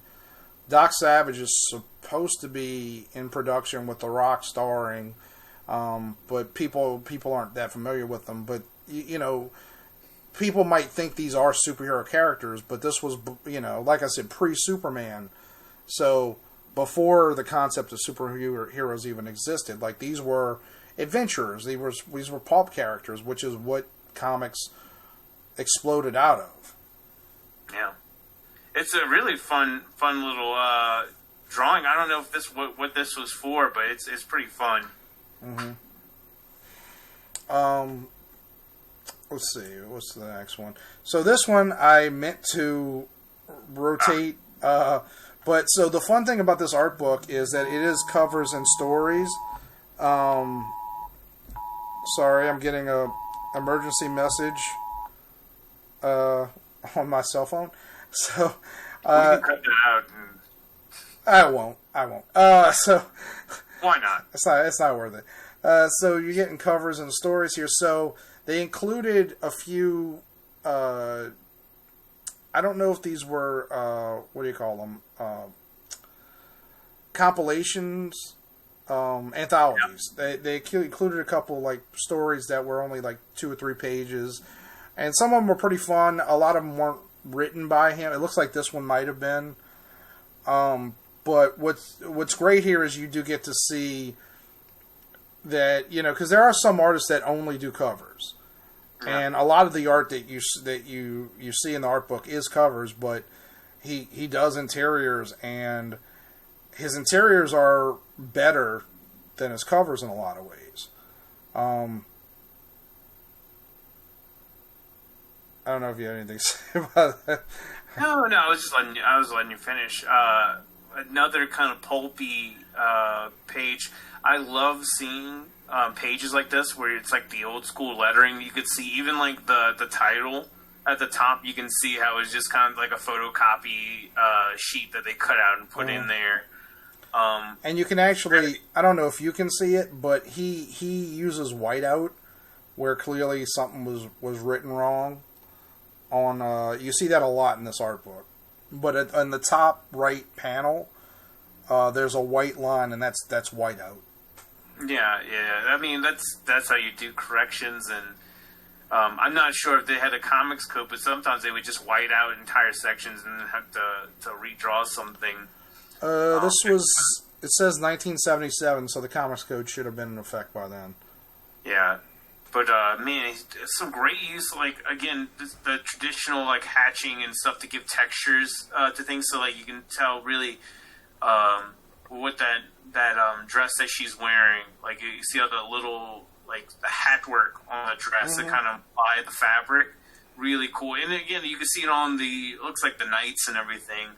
Doc Savage is supposed to be in production with The Rock starring, but people aren't that familiar with them. But people might think these are superhero characters, but this was, like I said, pre-Superman. So before the concept of superheroes even existed, like, these were adventurers. These were pulp characters, which is what comics exploded out of. Yeah. It's a really fun little drawing. I don't know if what this was for, but it's pretty fun. Mm-hmm. Let's see. What's the next one? So this one I meant to rotate. But so the fun thing about this art book is that it is covers and stories. Sorry, I'm getting a emergency message on my cell phone. So we can cut that out. I won't. So why not? It's not worth it. So you're getting covers and stories here. So they included a few. I don't know if these were what do you call them? Compilations, anthologies. Yeah. They included a couple like stories that were only like 2 or 3 pages, and some of them were pretty fun. A lot of them weren't written by him. It looks like this one might have been. But what's great here is you do get to see that, you know, because there are some artists that only do covers, and a lot of the art that you see in the art book is covers, but he does interiors, and his interiors are better than his covers in a lot of ways. I don't know if you have anything to say about that. No, I was letting you finish. Another kind of pulpy page. I love seeing pages like this where it's like the old school lettering. You could see even like the title at the top. You can see how it's just kind of like a photocopy sheet that they cut out and put in there. And you can actually, I don't know if you can see it, but he uses whiteout where clearly something was written wrong. You see that a lot in this art book. But on the top right panel, there's a white line, and that's whiteout. Yeah. I mean, that's how you do corrections, and I'm not sure if they had a comics code, but sometimes they would just white out entire sections and then have to redraw something. It says 1977, so the comics code should have been in effect by then. Yeah. But, man, some great use, like, again, the traditional, like, hatching and stuff to give textures to things, so, like, you can tell really what that dress that she's wearing, like, you see all the little, like, the hat work on the dress that kind of apply the fabric. Really cool. And, again, you can see it on it looks like the knights and everything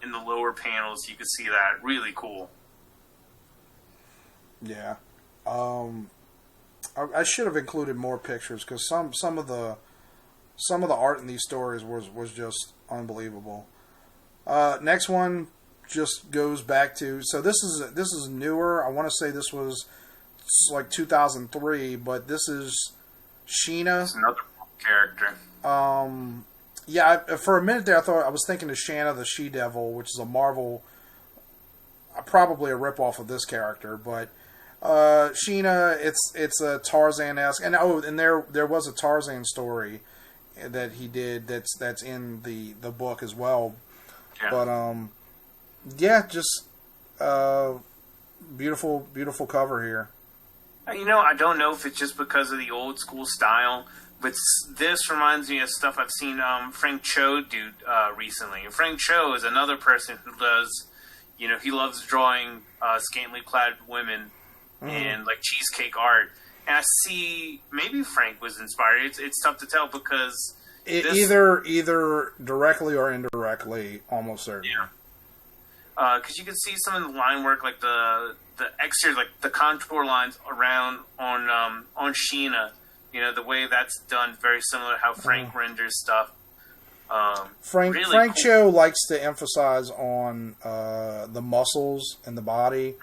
in the lower panels. You can see that. Really cool. Yeah. I should have included more pictures because some of the art in these stories was just unbelievable. Next one just goes back to, so this is newer. I want to say this was like 2003, but this is Sheena. It's another character. Yeah. For a minute there, I was thinking of Shanna the She-Devil, which is a Marvel, probably a ripoff of this character, but. Sheena, it's a Tarzan-esque, and there was a Tarzan story that he did that's in the book as well. Yeah. But just beautiful cover here. You know, I don't know if it's just because of the old school style, but this reminds me of stuff I've seen Frank Cho do recently. And Frank Cho is another person who does, you know, he loves drawing scantily clad women. And like cheesecake art, and I see maybe Frank was inspired. It's tough to tell because either directly or indirectly, almost certain. Yeah, because you can see some of the line work, like the exterior, like the contour lines around on Sheena. You know, the way that's done, very similar to how Frank renders stuff. Frank Cho likes to emphasize on the muscles and the body.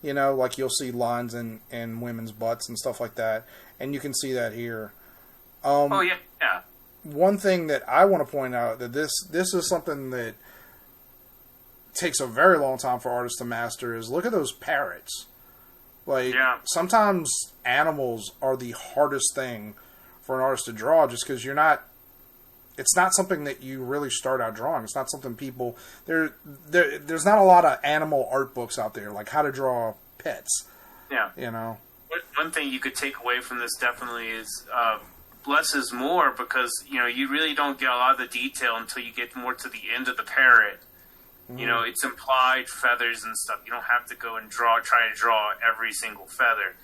You know, like you'll see lines in women's butts and stuff like that, and you can see that here. Yeah. One thing that I want to point out that this is something that takes a very long time for artists to master is look at those parrots. Like sometimes animals are the hardest thing for an artist to draw, just because it's not something that you really start out drawing. It's not something people... There's not a lot of animal art books out there, like how to draw pets. Yeah. You know? One thing you could take away from this definitely is less is more, because, you know, you really don't get a lot of the detail until you get more to the end of the parrot. You know, it's implied feathers and stuff. You don't have to go and try to draw every single feather.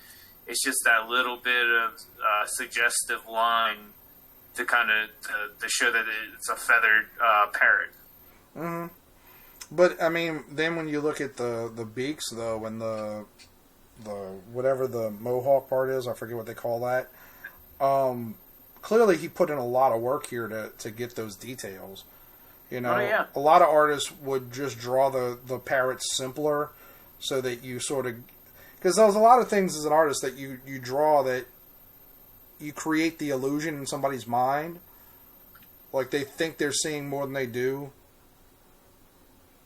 It's just that little bit of suggestive line to kind of to show that it's a feathered parrot. Mm-hmm. But I mean, then when you look at the beaks though, and the whatever the mohawk part is, I forget what they call that. Clearly, he put in a lot of work here to get those details. You know, a lot of artists would just draw the parrots simpler, so that you sort of, because there's a lot of things as an artist that you draw that you create the illusion in somebody's mind, like they think they're seeing more than they do.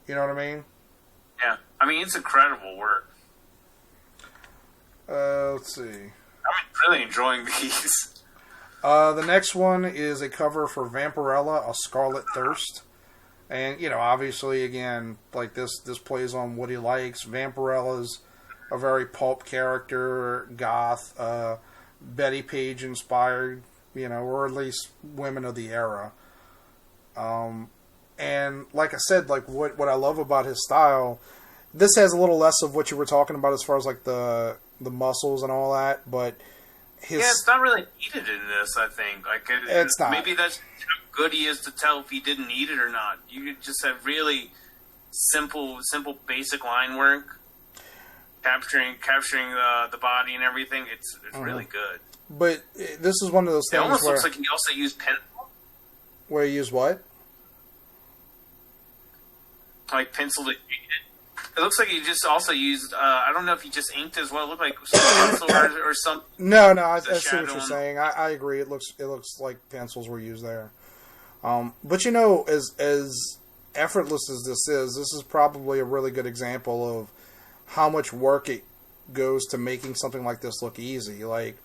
You know what I mean? Yeah, I mean it's incredible work. Let's see. I'm really enjoying these. The next one is a cover for Vampirella, A Scarlet Thirst. And, you know, obviously, again, like this plays on what he likes. Vampirella's a very pulp character, goth, Betty Page inspired, you know, or at least women of the era. And like I said, like what I love about his style, this has a little less of what you were talking about as far as like the muscles and all that, but it's not really needed in this, I think. Like it's not. Maybe that's how good he is to tell if he didn't need it or not. You could just have really simple, basic line work, capturing the body and everything. It's really good. But this is one of those things. It almost looks like he also used pencil. Where he used what? Like pencil to ink it. It looks like he just also used, I don't know if he just inked as well. It looked like pencil or something. No, I see what you're saying. I agree. It looks like pencils were used there. But you know, as effortless as this is probably a really good example of how much work it goes to making something like this look easy. Like,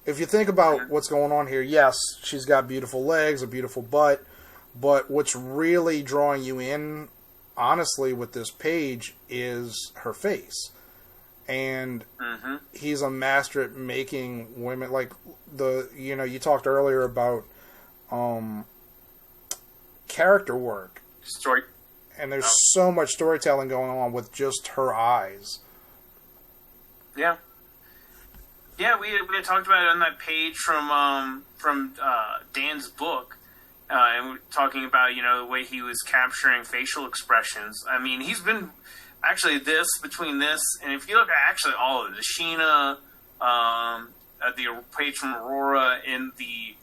if you think about what's going on here, yes, she's got beautiful legs, a beautiful butt, but what's really drawing you in, honestly, with this page is her face. And he's a master at making women, like you talked earlier about character work. Story. And there's so much storytelling going on with just her eyes. Yeah. Yeah, we had talked about it on that page from Dan's book. And we're talking about, the way he was capturing facial expressions. I mean, he's been actually between this, and if you look at actually all of it, the Sheena, the page from Aurora, and the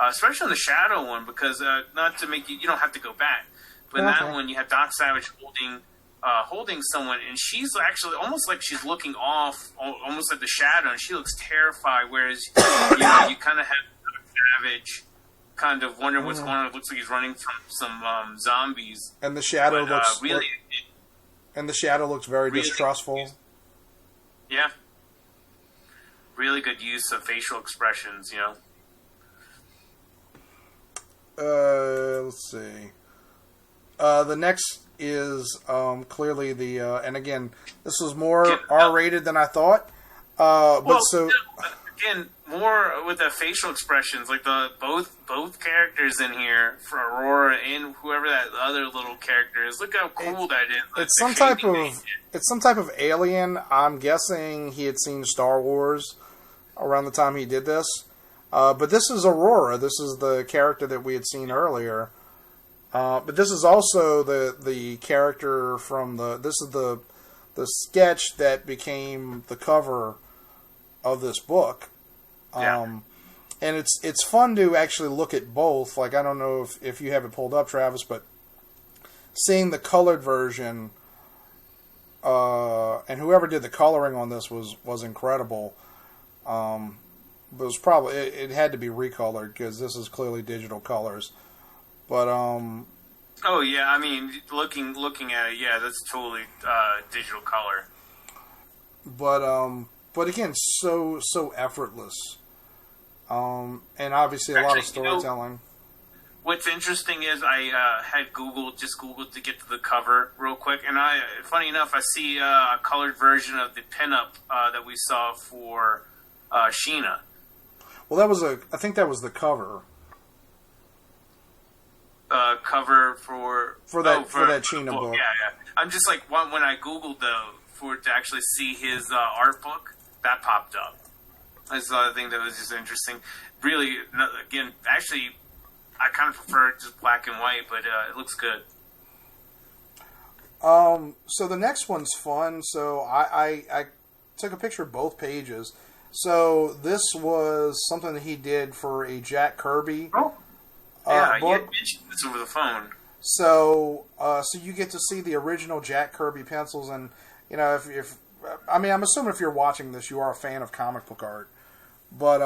especially on the Shadow one, because not to make you don't have to go back, but in that one you have Doc Savage holding someone, and she's actually almost like she's looking off, almost at the Shadow, and she looks terrified. Whereas you kind of have Doc Savage kind of wondering what's going on. It looks like he's running from some zombies. And the Shadow looks really. And the Shadow looks very really distrustful. Yeah. Really good use of facial expressions, Let's see. The next is clearly the and again, this was more R-rated than I thought. Again, more with the facial expressions, like the both characters in here for Aurora and whoever that other little character is. Look how cool that is. Like, it's some type of alien. I'm guessing he had seen Star Wars around the time he did this. But this is Aurora. This is the character that we had seen earlier. But this is also the character from the sketch that became the cover of this book. And it's fun to actually look at both. Like, I don't know if you have it pulled up, Travis, but seeing the colored version, and whoever did the coloring on this was incredible. But it was probably it had to be recolored because this is clearly digital colors. But oh yeah, I mean, looking at it, yeah, that's totally digital color. But again, so effortless. And obviously a lot of storytelling. What's interesting is I had Googled to get to the cover real quick, and funny enough, I see a colored version of the pinup that we saw for Sheena. Well, I think that was the cover. cover for that China book. Yeah. I'm just like when I googled to actually see his art book, that popped up. That's the other thing that was just interesting. Really, again, actually, I kind of prefer just black and white, but it looks good. So the next one's fun. So I took a picture of both pages. So this was something that he did for a Jack Kirby. Oh, yeah, you mentioned this over the phone. So you get to see the original Jack Kirby pencils, and if I'm assuming if you're watching this, you are a fan of comic book art. But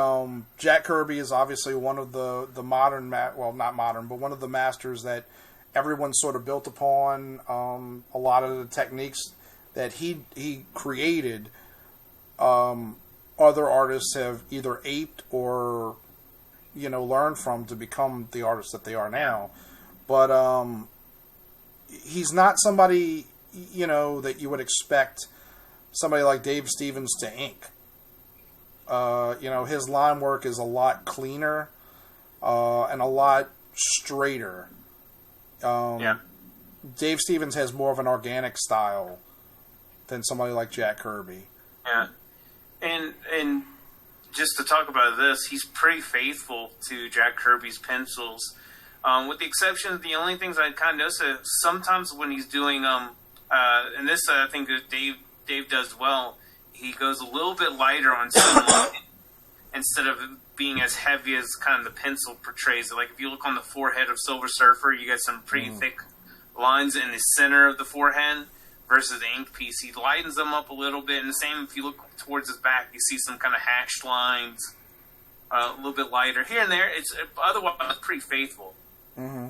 Jack Kirby is obviously one of the modern, not modern, but one of the masters that everyone sort of built upon. A lot of the techniques that he created, other artists have either aped or learned from to become the artists that they are now. But he's not somebody that you would expect somebody like Dave Stevens to ink. His line work is a lot cleaner and a lot straighter. Dave Stevens has more of an organic style than somebody like Jack Kirby. Yeah, and just to talk about this, he's pretty faithful to Jack Kirby's pencils, with the exception of the only things I kind of noticed that sometimes when he's doing and this I think Dave does well. He goes a little bit lighter on some line instead of being as heavy as kind of the pencil portrays it. Like if you look on the forehead of Silver Surfer, you get some pretty thick lines in the center of the forehead versus the ink piece. He lightens them up a little bit, and the same if you look towards his back, you see some kind of hatched lines, a little bit lighter here and there. It's otherwise pretty faithful. Mm-hmm.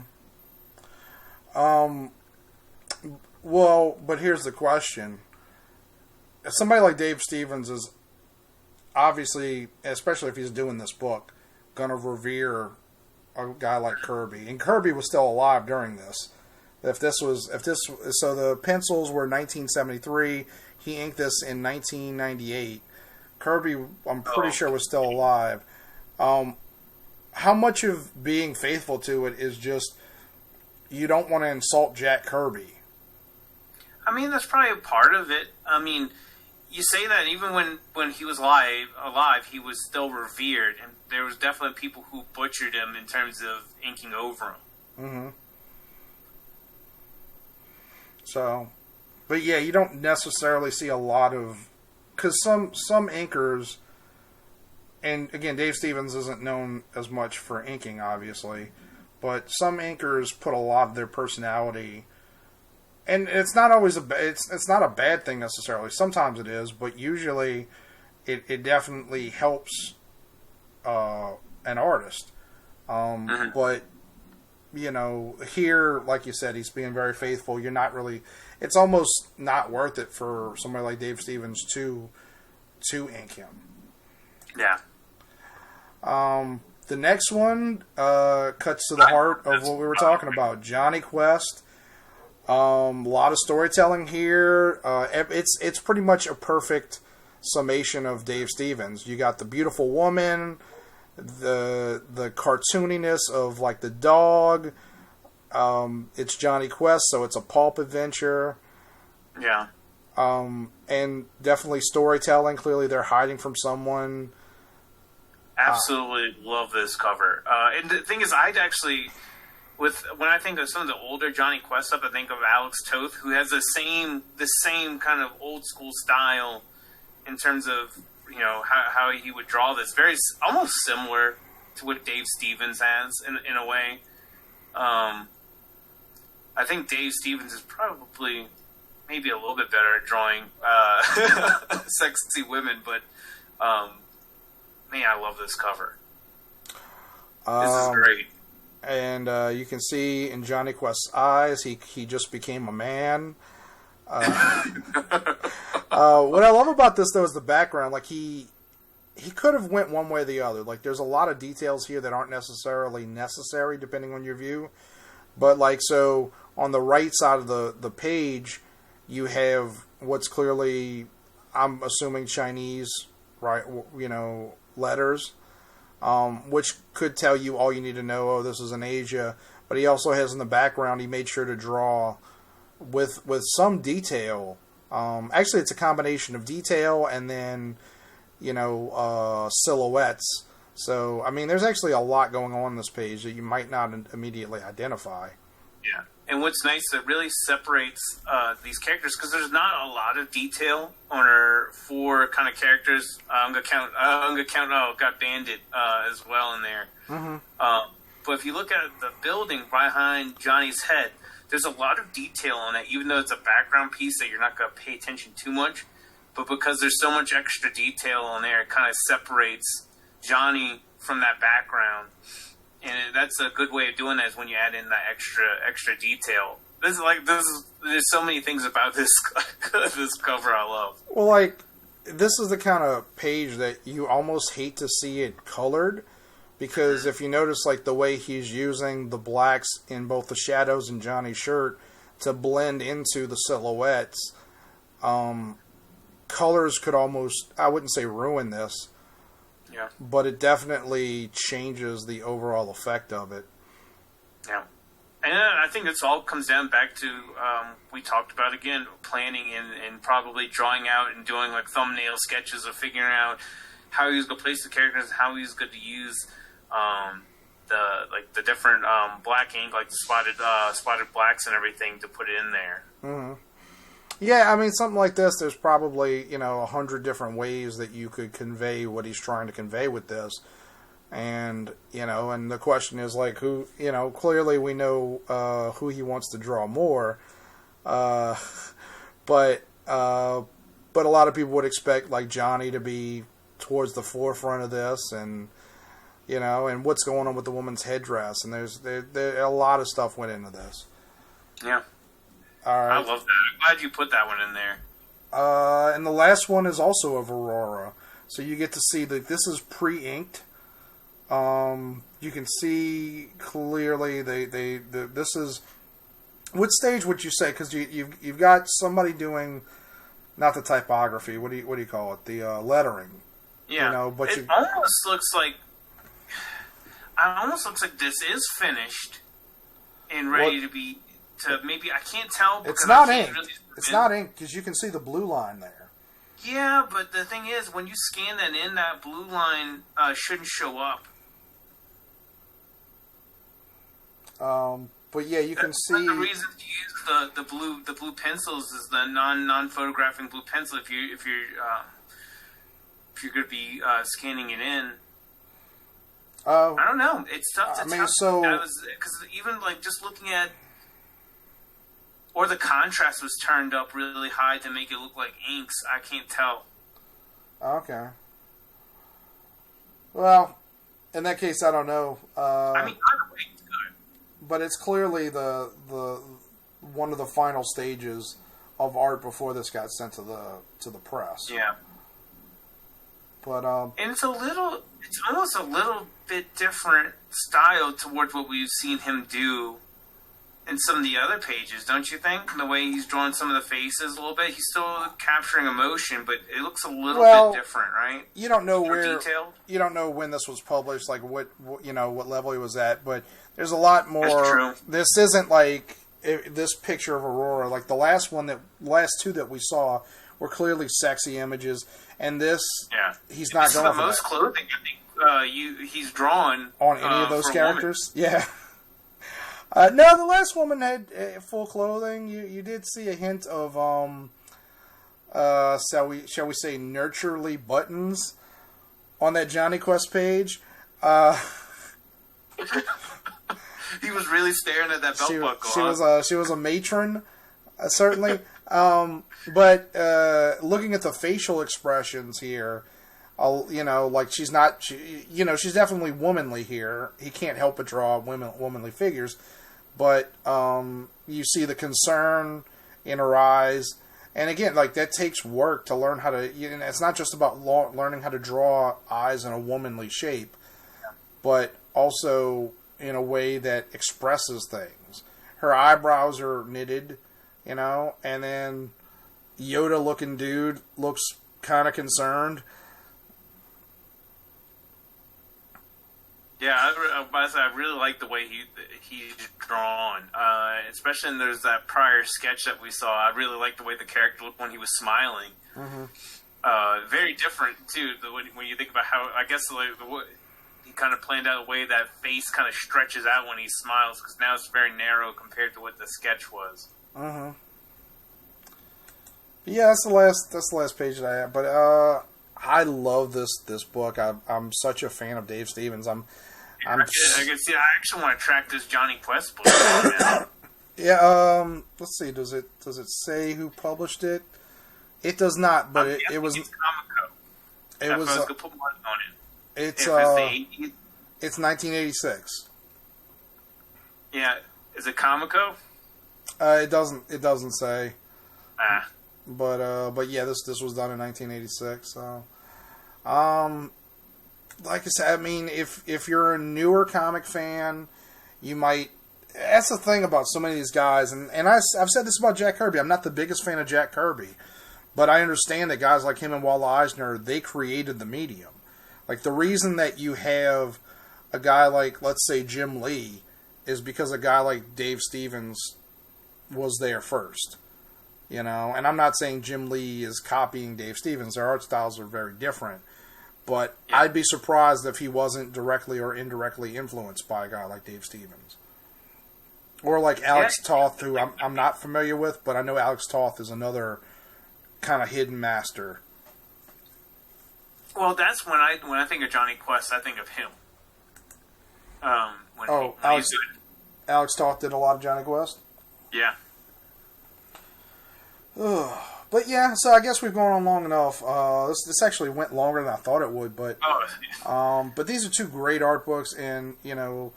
Well, but here's the question. Somebody like Dave Stevens is obviously, especially if he's doing this book, going to revere a guy like Kirby. And Kirby was still alive during this. So the pencils were 1973. He inked this in 1998. Kirby, I'm pretty sure, was still alive. How much of being faithful to it is just you don't want to insult Jack Kirby? I mean, that's probably a part of it. I mean, you say that even when he was alive, he was still revered, and there was definitely people who butchered him in terms of inking over him. Mm-hmm. So, but yeah, you don't necessarily see a lot of, because some inkers, and again, Dave Stevens isn't known as much for inking, obviously, but some inkers put a lot of their personality. And it's not always it's not a bad thing necessarily. Sometimes it is, but usually it definitely helps an artist. But here, like you said, he's being very faithful. You're not really. It's almost not worth it for somebody like Dave Stevens to ink him. Yeah. The next one cuts to the heart of what we were talking about. Jonny Quest. A lot of storytelling here. It's pretty much a perfect summation of Dave Stevens. You got the beautiful woman, the cartooniness of like the dog. It's Jonny Quest, so it's a pulp adventure. Yeah. And definitely storytelling. Clearly, they're hiding from someone. Absolutely love this cover. And the thing is, I'd actually. When I think of some of the older Jonny Quest stuff, I think of Alex Toth, who has the same kind of old school style in terms of how he would draw this, very almost similar to what Dave Stevens has in a way. I think Dave Stevens is probably maybe a little bit better at drawing sexy women, but man, I love this cover. This is great. And you can see in Jonny Quest's eyes, he just became a man. What I love about this, though, is the background. Like, he could have went one way or the other. Like, there's a lot of details here that aren't necessarily necessary, depending on your view. But, like, so, on the right side of the page, you have what's clearly, I'm assuming, Chinese, right, letters. Which could tell you all you need to know. Oh, this is in Asia. but he also has in the background, he made sure to draw with some detail. Actually, it's a combination of detail and then, silhouettes. So, I mean, there's actually a lot going on this page that you might not immediately identify. Yeah. And what's nice, it really separates these characters, because there's not a lot of detail on our 4 kind of characters. I'm gonna count. Got Bandit as well in there. Mm-hmm. But if you look at the building behind Johnny's head, there's a lot of detail on it, even though it's a background piece that you're not gonna pay attention too much. But because there's so much extra detail on there, it kind of separates Johnny from that background. And that's a good way of doing that, is when you add in that extra detail. There's so many things about this this cover I love. Well, like, this is the kind of page that you almost hate to see it colored, because if you notice, like, the way he's using the blacks in both the shadows and Johnny's shirt to blend into the silhouettes, colors could almost, I wouldn't say ruin this, yeah, but it definitely changes the overall effect of it. Yeah. And I think this all comes down back to, we talked about, again, planning and probably drawing out and doing, like, thumbnail sketches of figuring out how he was going to place the characters, how he was going to use the different black ink, like the spotted blacks and everything, to put it in there. Mm-hmm. Yeah, I mean, something like this, there's probably, 100 different ways that you could convey what he's trying to convey with this. And, and the question is, like, who, clearly we know who he wants to draw more. But a lot of people would expect, like, Johnny to be towards the forefront of this, and, and what's going on with the woman's headdress. And there's a lot of stuff went into this. Yeah. All right. I love that. I'm glad you put that one in there. And the last one is also of Aurora. So you get to see that this is pre-inked. You can see clearly this is... What stage would you say? Because you've got somebody doing, not the typography, what do you call it? The lettering. Yeah. But it almost looks like this is finished and ready to be... maybe, I can't tell. It's not inked. Really, it's not inked because you can see the blue line there. Yeah, but the thing is, when you scan that in, that blue line shouldn't show up. But yeah, you can see. One of the reasons to use the blue pencils is the non-photographing blue pencil. If you're going to be scanning it in. I don't know. It's tough to tell. Because even like just looking at. Or the contrast was turned up really high to make it look like inks. I can't tell. Okay. Well, in that case, I don't know. I mean, either way, it's good. But it's clearly the one of the final stages of art before this got sent to the press. Yeah. But and it's almost a little bit different style towards what we've seen him do in some of the other pages, don't you think? The way he's drawn some of the faces a little bit, he's still capturing emotion, but it looks a little bit different, right? You don't know more detailed. You don't know when this was published, like what level he was at, but there's a lot more. That's true. This isn't like this picture of Aurora. Like the last two that we saw were clearly sexy images, and this, he's not going for the most clothing I think he's drawn on any of those characters. Yeah. No, the last woman had full clothing. You did see a hint of, shall we say, nurturely buttons on that Johnny Quest page. He was really staring at that belt buckle. She was a matron, certainly. But looking at the facial expressions here, like she's definitely womanly here. He can't help but draw womanly figures. But you see the concern in her eyes. And again, like that takes work to learn how to... it's not just about learning how to draw eyes in a womanly shape, but also in a way that expresses things. Her eyebrows are knitted, and then Yoda-looking dude looks kind of concerned. Yeah, I really like the way he's drawn, especially in there's that prior sketch that we saw. I really like the way the character looked when he was smiling. Very different too. When you think about how I guess he kind of planned out a way that face kind of stretches out when he smiles, because now it's very narrow compared to what the sketch was. Yeah, that's the last page that I have. But I love this book. I'm such a fan of Dave Stevens. I can see. I actually want to track this Jonny Quest book. Yeah. Let's see. Does it say who published it? It does not. But it was. It's Comico. It was. I was gonna put money on it. It's the 80s. It's 1986. Yeah. Is it Comico? It doesn't say. Ah. But yeah, this was done in 1986. So, like I said, I mean, if you're a newer comic fan, you might. That's the thing about so many of these guys, and I've said this about Jack Kirby. I'm not the biggest fan of Jack Kirby, but I understand that guys like him and Walt Eisner, they created the medium. Like, the reason that you have a guy like, let's say, Jim Lee, is because a guy like Dave Stevens was there first. You know, and I'm not saying Jim Lee is copying Dave Stevens. Their art styles are very different. But yeah. I'd be surprised if he wasn't directly or indirectly influenced by a guy like Dave Stevens. Or like Alex Toth, who I'm not familiar with, but I know Alex Toth is another kind of hidden master. Well, that's when I think of Jonny Quest, I think of him. Alex Toth did a lot of Jonny Quest? Yeah. But yeah, so I guess we've gone on long enough. This actually went longer than I thought it would, but but these are two great art books, and you know,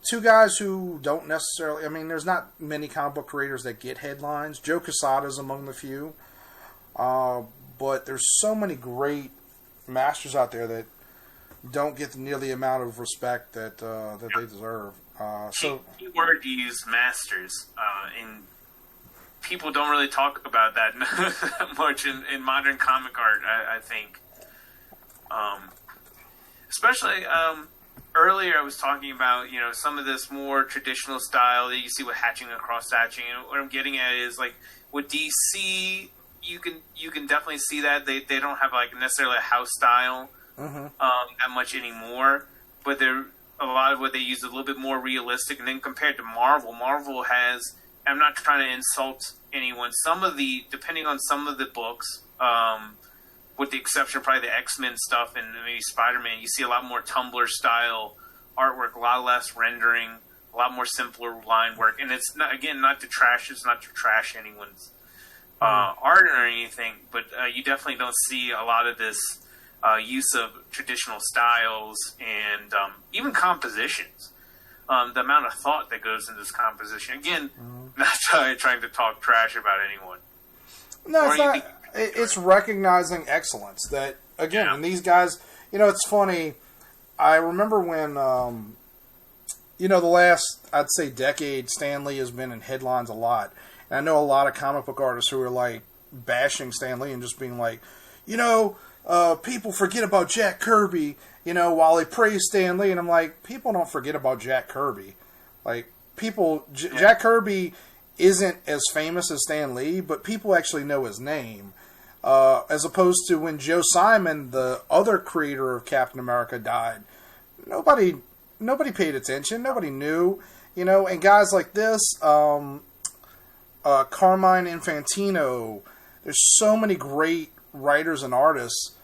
two guys who don't necessarily. I mean, there's not many comic book creators that get headlines. Joe Quesada's among the few, but there's so many great masters out there that don't get nearly the amount of respect that they deserve. Keyword use masters in. People don't really talk about that much in modern comic art, I think. Especially earlier I was talking about, you know, some of this more traditional style that you see with hatching and cross-hatching. And what I'm getting at is, like, with DC, you can definitely see that. They don't have, like, necessarily a house style that much anymore. But a lot of what they use is a little bit more realistic. And then compared to Marvel has... I'm not trying to insult anyone. Depending on some of the books, with the exception of probably the X-Men stuff and maybe Spider-Man, you see a lot more Tumblr style artwork, a lot less rendering, a lot more simpler line work. And it's not to trash anyone's art or anything, but you definitely don't see a lot of this use of traditional styles and even compositions. The amount of thought that goes into this composition. Again, not trying to talk trash about anyone. No, it's not. It's recognizing excellence. That, again, and these guys, you know, it's funny. I remember when, the last, I'd say, decade, Stan Lee has been in headlines a lot. And I know a lot of comic book artists who are, like, bashing Stan Lee and just being like, you know, people forget about Jack Kirby, you know, while they praise Stan Lee. And I'm like, people don't forget about Jack Kirby. Like, Jack Kirby isn't as famous as Stan Lee, but people actually know his name. As opposed to when Joe Simon, the other creator of Captain America, died. Nobody paid attention. Nobody knew, you know. And guys like this, Carmine Infantino, there's so many great writers and artists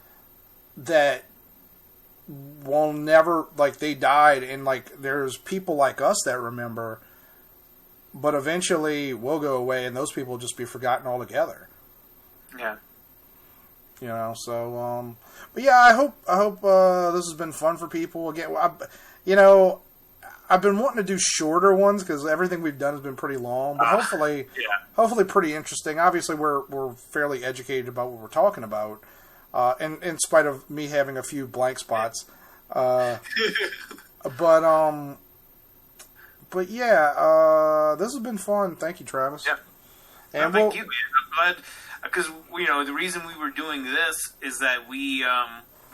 that will never, like, they died, and, like, there's people like us that remember, but eventually we'll go away, and those people will just be forgotten altogether. Yeah. You know, so, but yeah, I hope this has been fun for people. Again, I've been wanting to do shorter ones because everything we've done has been pretty long, but hopefully pretty interesting. Obviously, we're fairly educated about what we're talking about, and in spite of me having a few blank spots, but yeah, this has been fun. Thank you, Travis. Yeah, and thank you, man. I'm glad because the reason we were doing this is that we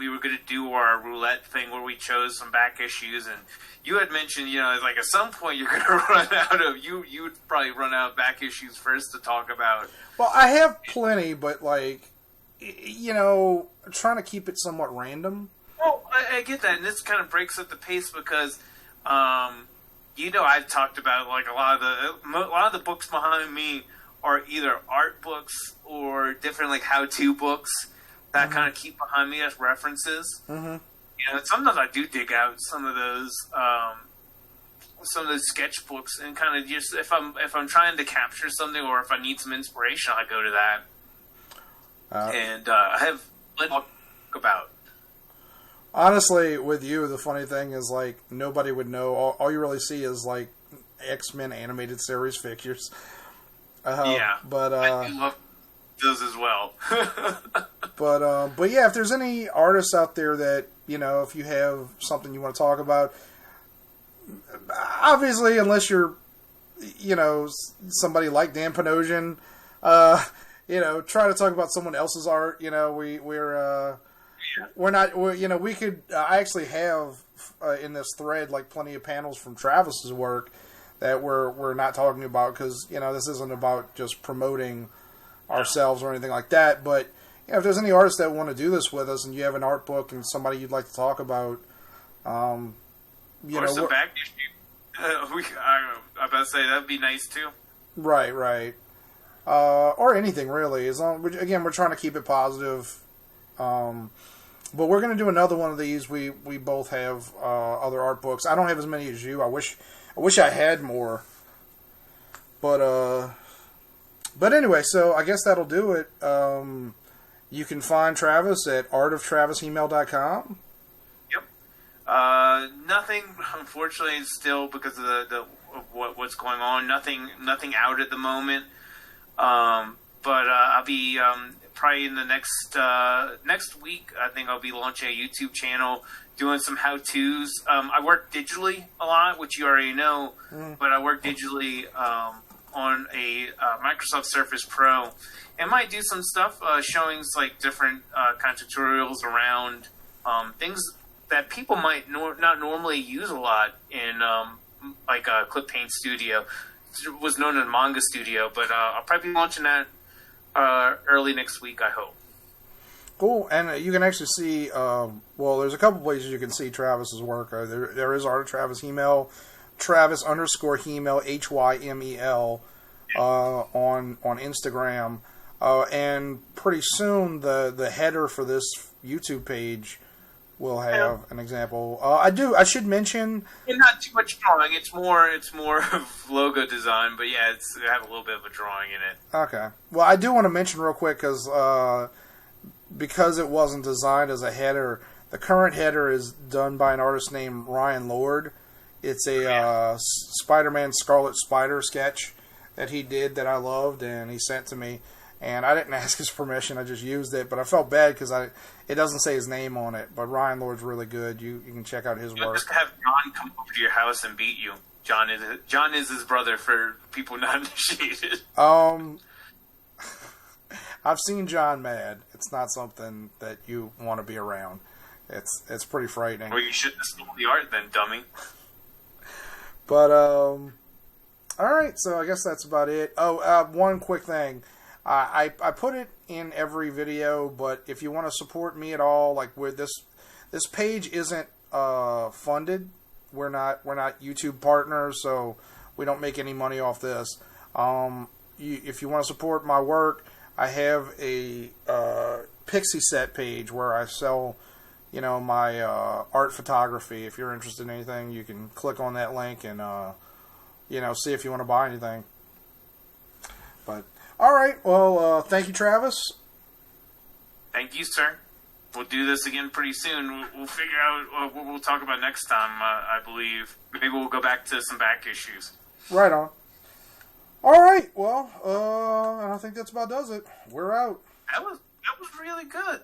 we were going to do our roulette thing where we chose some back issues, and you had mentioned, like at some point you're going to run out of you would probably run out of back issues first to talk about. Well, I have plenty, but trying to keep it somewhat random. Well, I get that, and this kind of breaks up the pace because, I've talked about like a lot of the books behind me are either art books or different like how-to books that kind of keep behind me as references. Mm-hmm. Sometimes I do dig out some of those sketchbooks and kind of just if I'm trying to capture something or if I need some inspiration, I go to that. And I have plenty to talk about. Honestly, with you, the funny thing is like nobody would know. All you really see is like X-Men animated series figures. But I do love those as well. but yeah, if there's any artists out there that if you have something you want to talk about, obviously, unless you're somebody like Dan Panosian, try to talk about someone else's art. We're not. We could. I actually have in this thread like plenty of panels from Travis's work that we're not talking about because this isn't about just promoting ourselves or anything like that. But if there's any artists that want to do this with us, and you have an art book and somebody you'd like to talk about, or some back issue, I about to say that'd be nice too. Right. Or anything really. As long again, we're trying to keep it positive. But we're going to do another one of these. We both have other art books. I don't have as many as you. I wish I had more. But anyway, so I guess that'll do it. You can find Travis at artoftravishymel.com. Yep. Nothing, unfortunately, still because of the what's going on. Nothing out at the moment. But I'll be probably in the next week. I think I'll be launching a YouTube channel, doing some how-tos. I work digitally a lot, which you already know, but I work digitally on a Microsoft Surface Pro, and might do some stuff showing like different kind of tutorials around things that people might not normally use a lot in like Clip Paint Studio. It was known as Manga Studio, but I'll probably be launching that early next week, I hope. Cool, and you can actually see, there's a couple places you can see Travis's work. There is Art of Travis Hymel, Travis_Hymel, Hymel, on Instagram. And pretty soon the header for this YouTube page will have an example. I should mention, and not too much drawing. It's more of logo design, but yeah, I have a little bit of a drawing in it. Okay. Well, I do want to mention real quick because it wasn't designed as a header. The current header is done by an artist named Ryan Lord. It's a Spider-Man Scarlet Spider sketch that he did that I loved, and he sent to me. And I didn't ask his permission; I just used it. But I felt bad because it doesn't say his name on it. But Ryan Lord's really good. You can check out his work. Just have John come over to your house and beat you. John is his brother for people not initiated. I've seen John mad. It's not something that you want to be around. It's pretty frightening. Well, you shouldn't have stolen the art then, dummy. But all right. So I guess that's about it. One quick thing. I put it in every video, but if you want to support me at all, like with this page isn't funded. We're not YouTube partners, so we don't make any money off this. If you want to support my work, I have a pixieset page where I sell, my art photography. If you're interested in anything, you can click on that link and see if you want to buy anything. But all right, well, thank you, Travis. Thank you, sir. We'll do this again pretty soon. We'll figure out what we'll talk about next time, I believe. Maybe we'll go back to some back issues. Right on. All right, well, I think that's about does it. We're out. That was really good.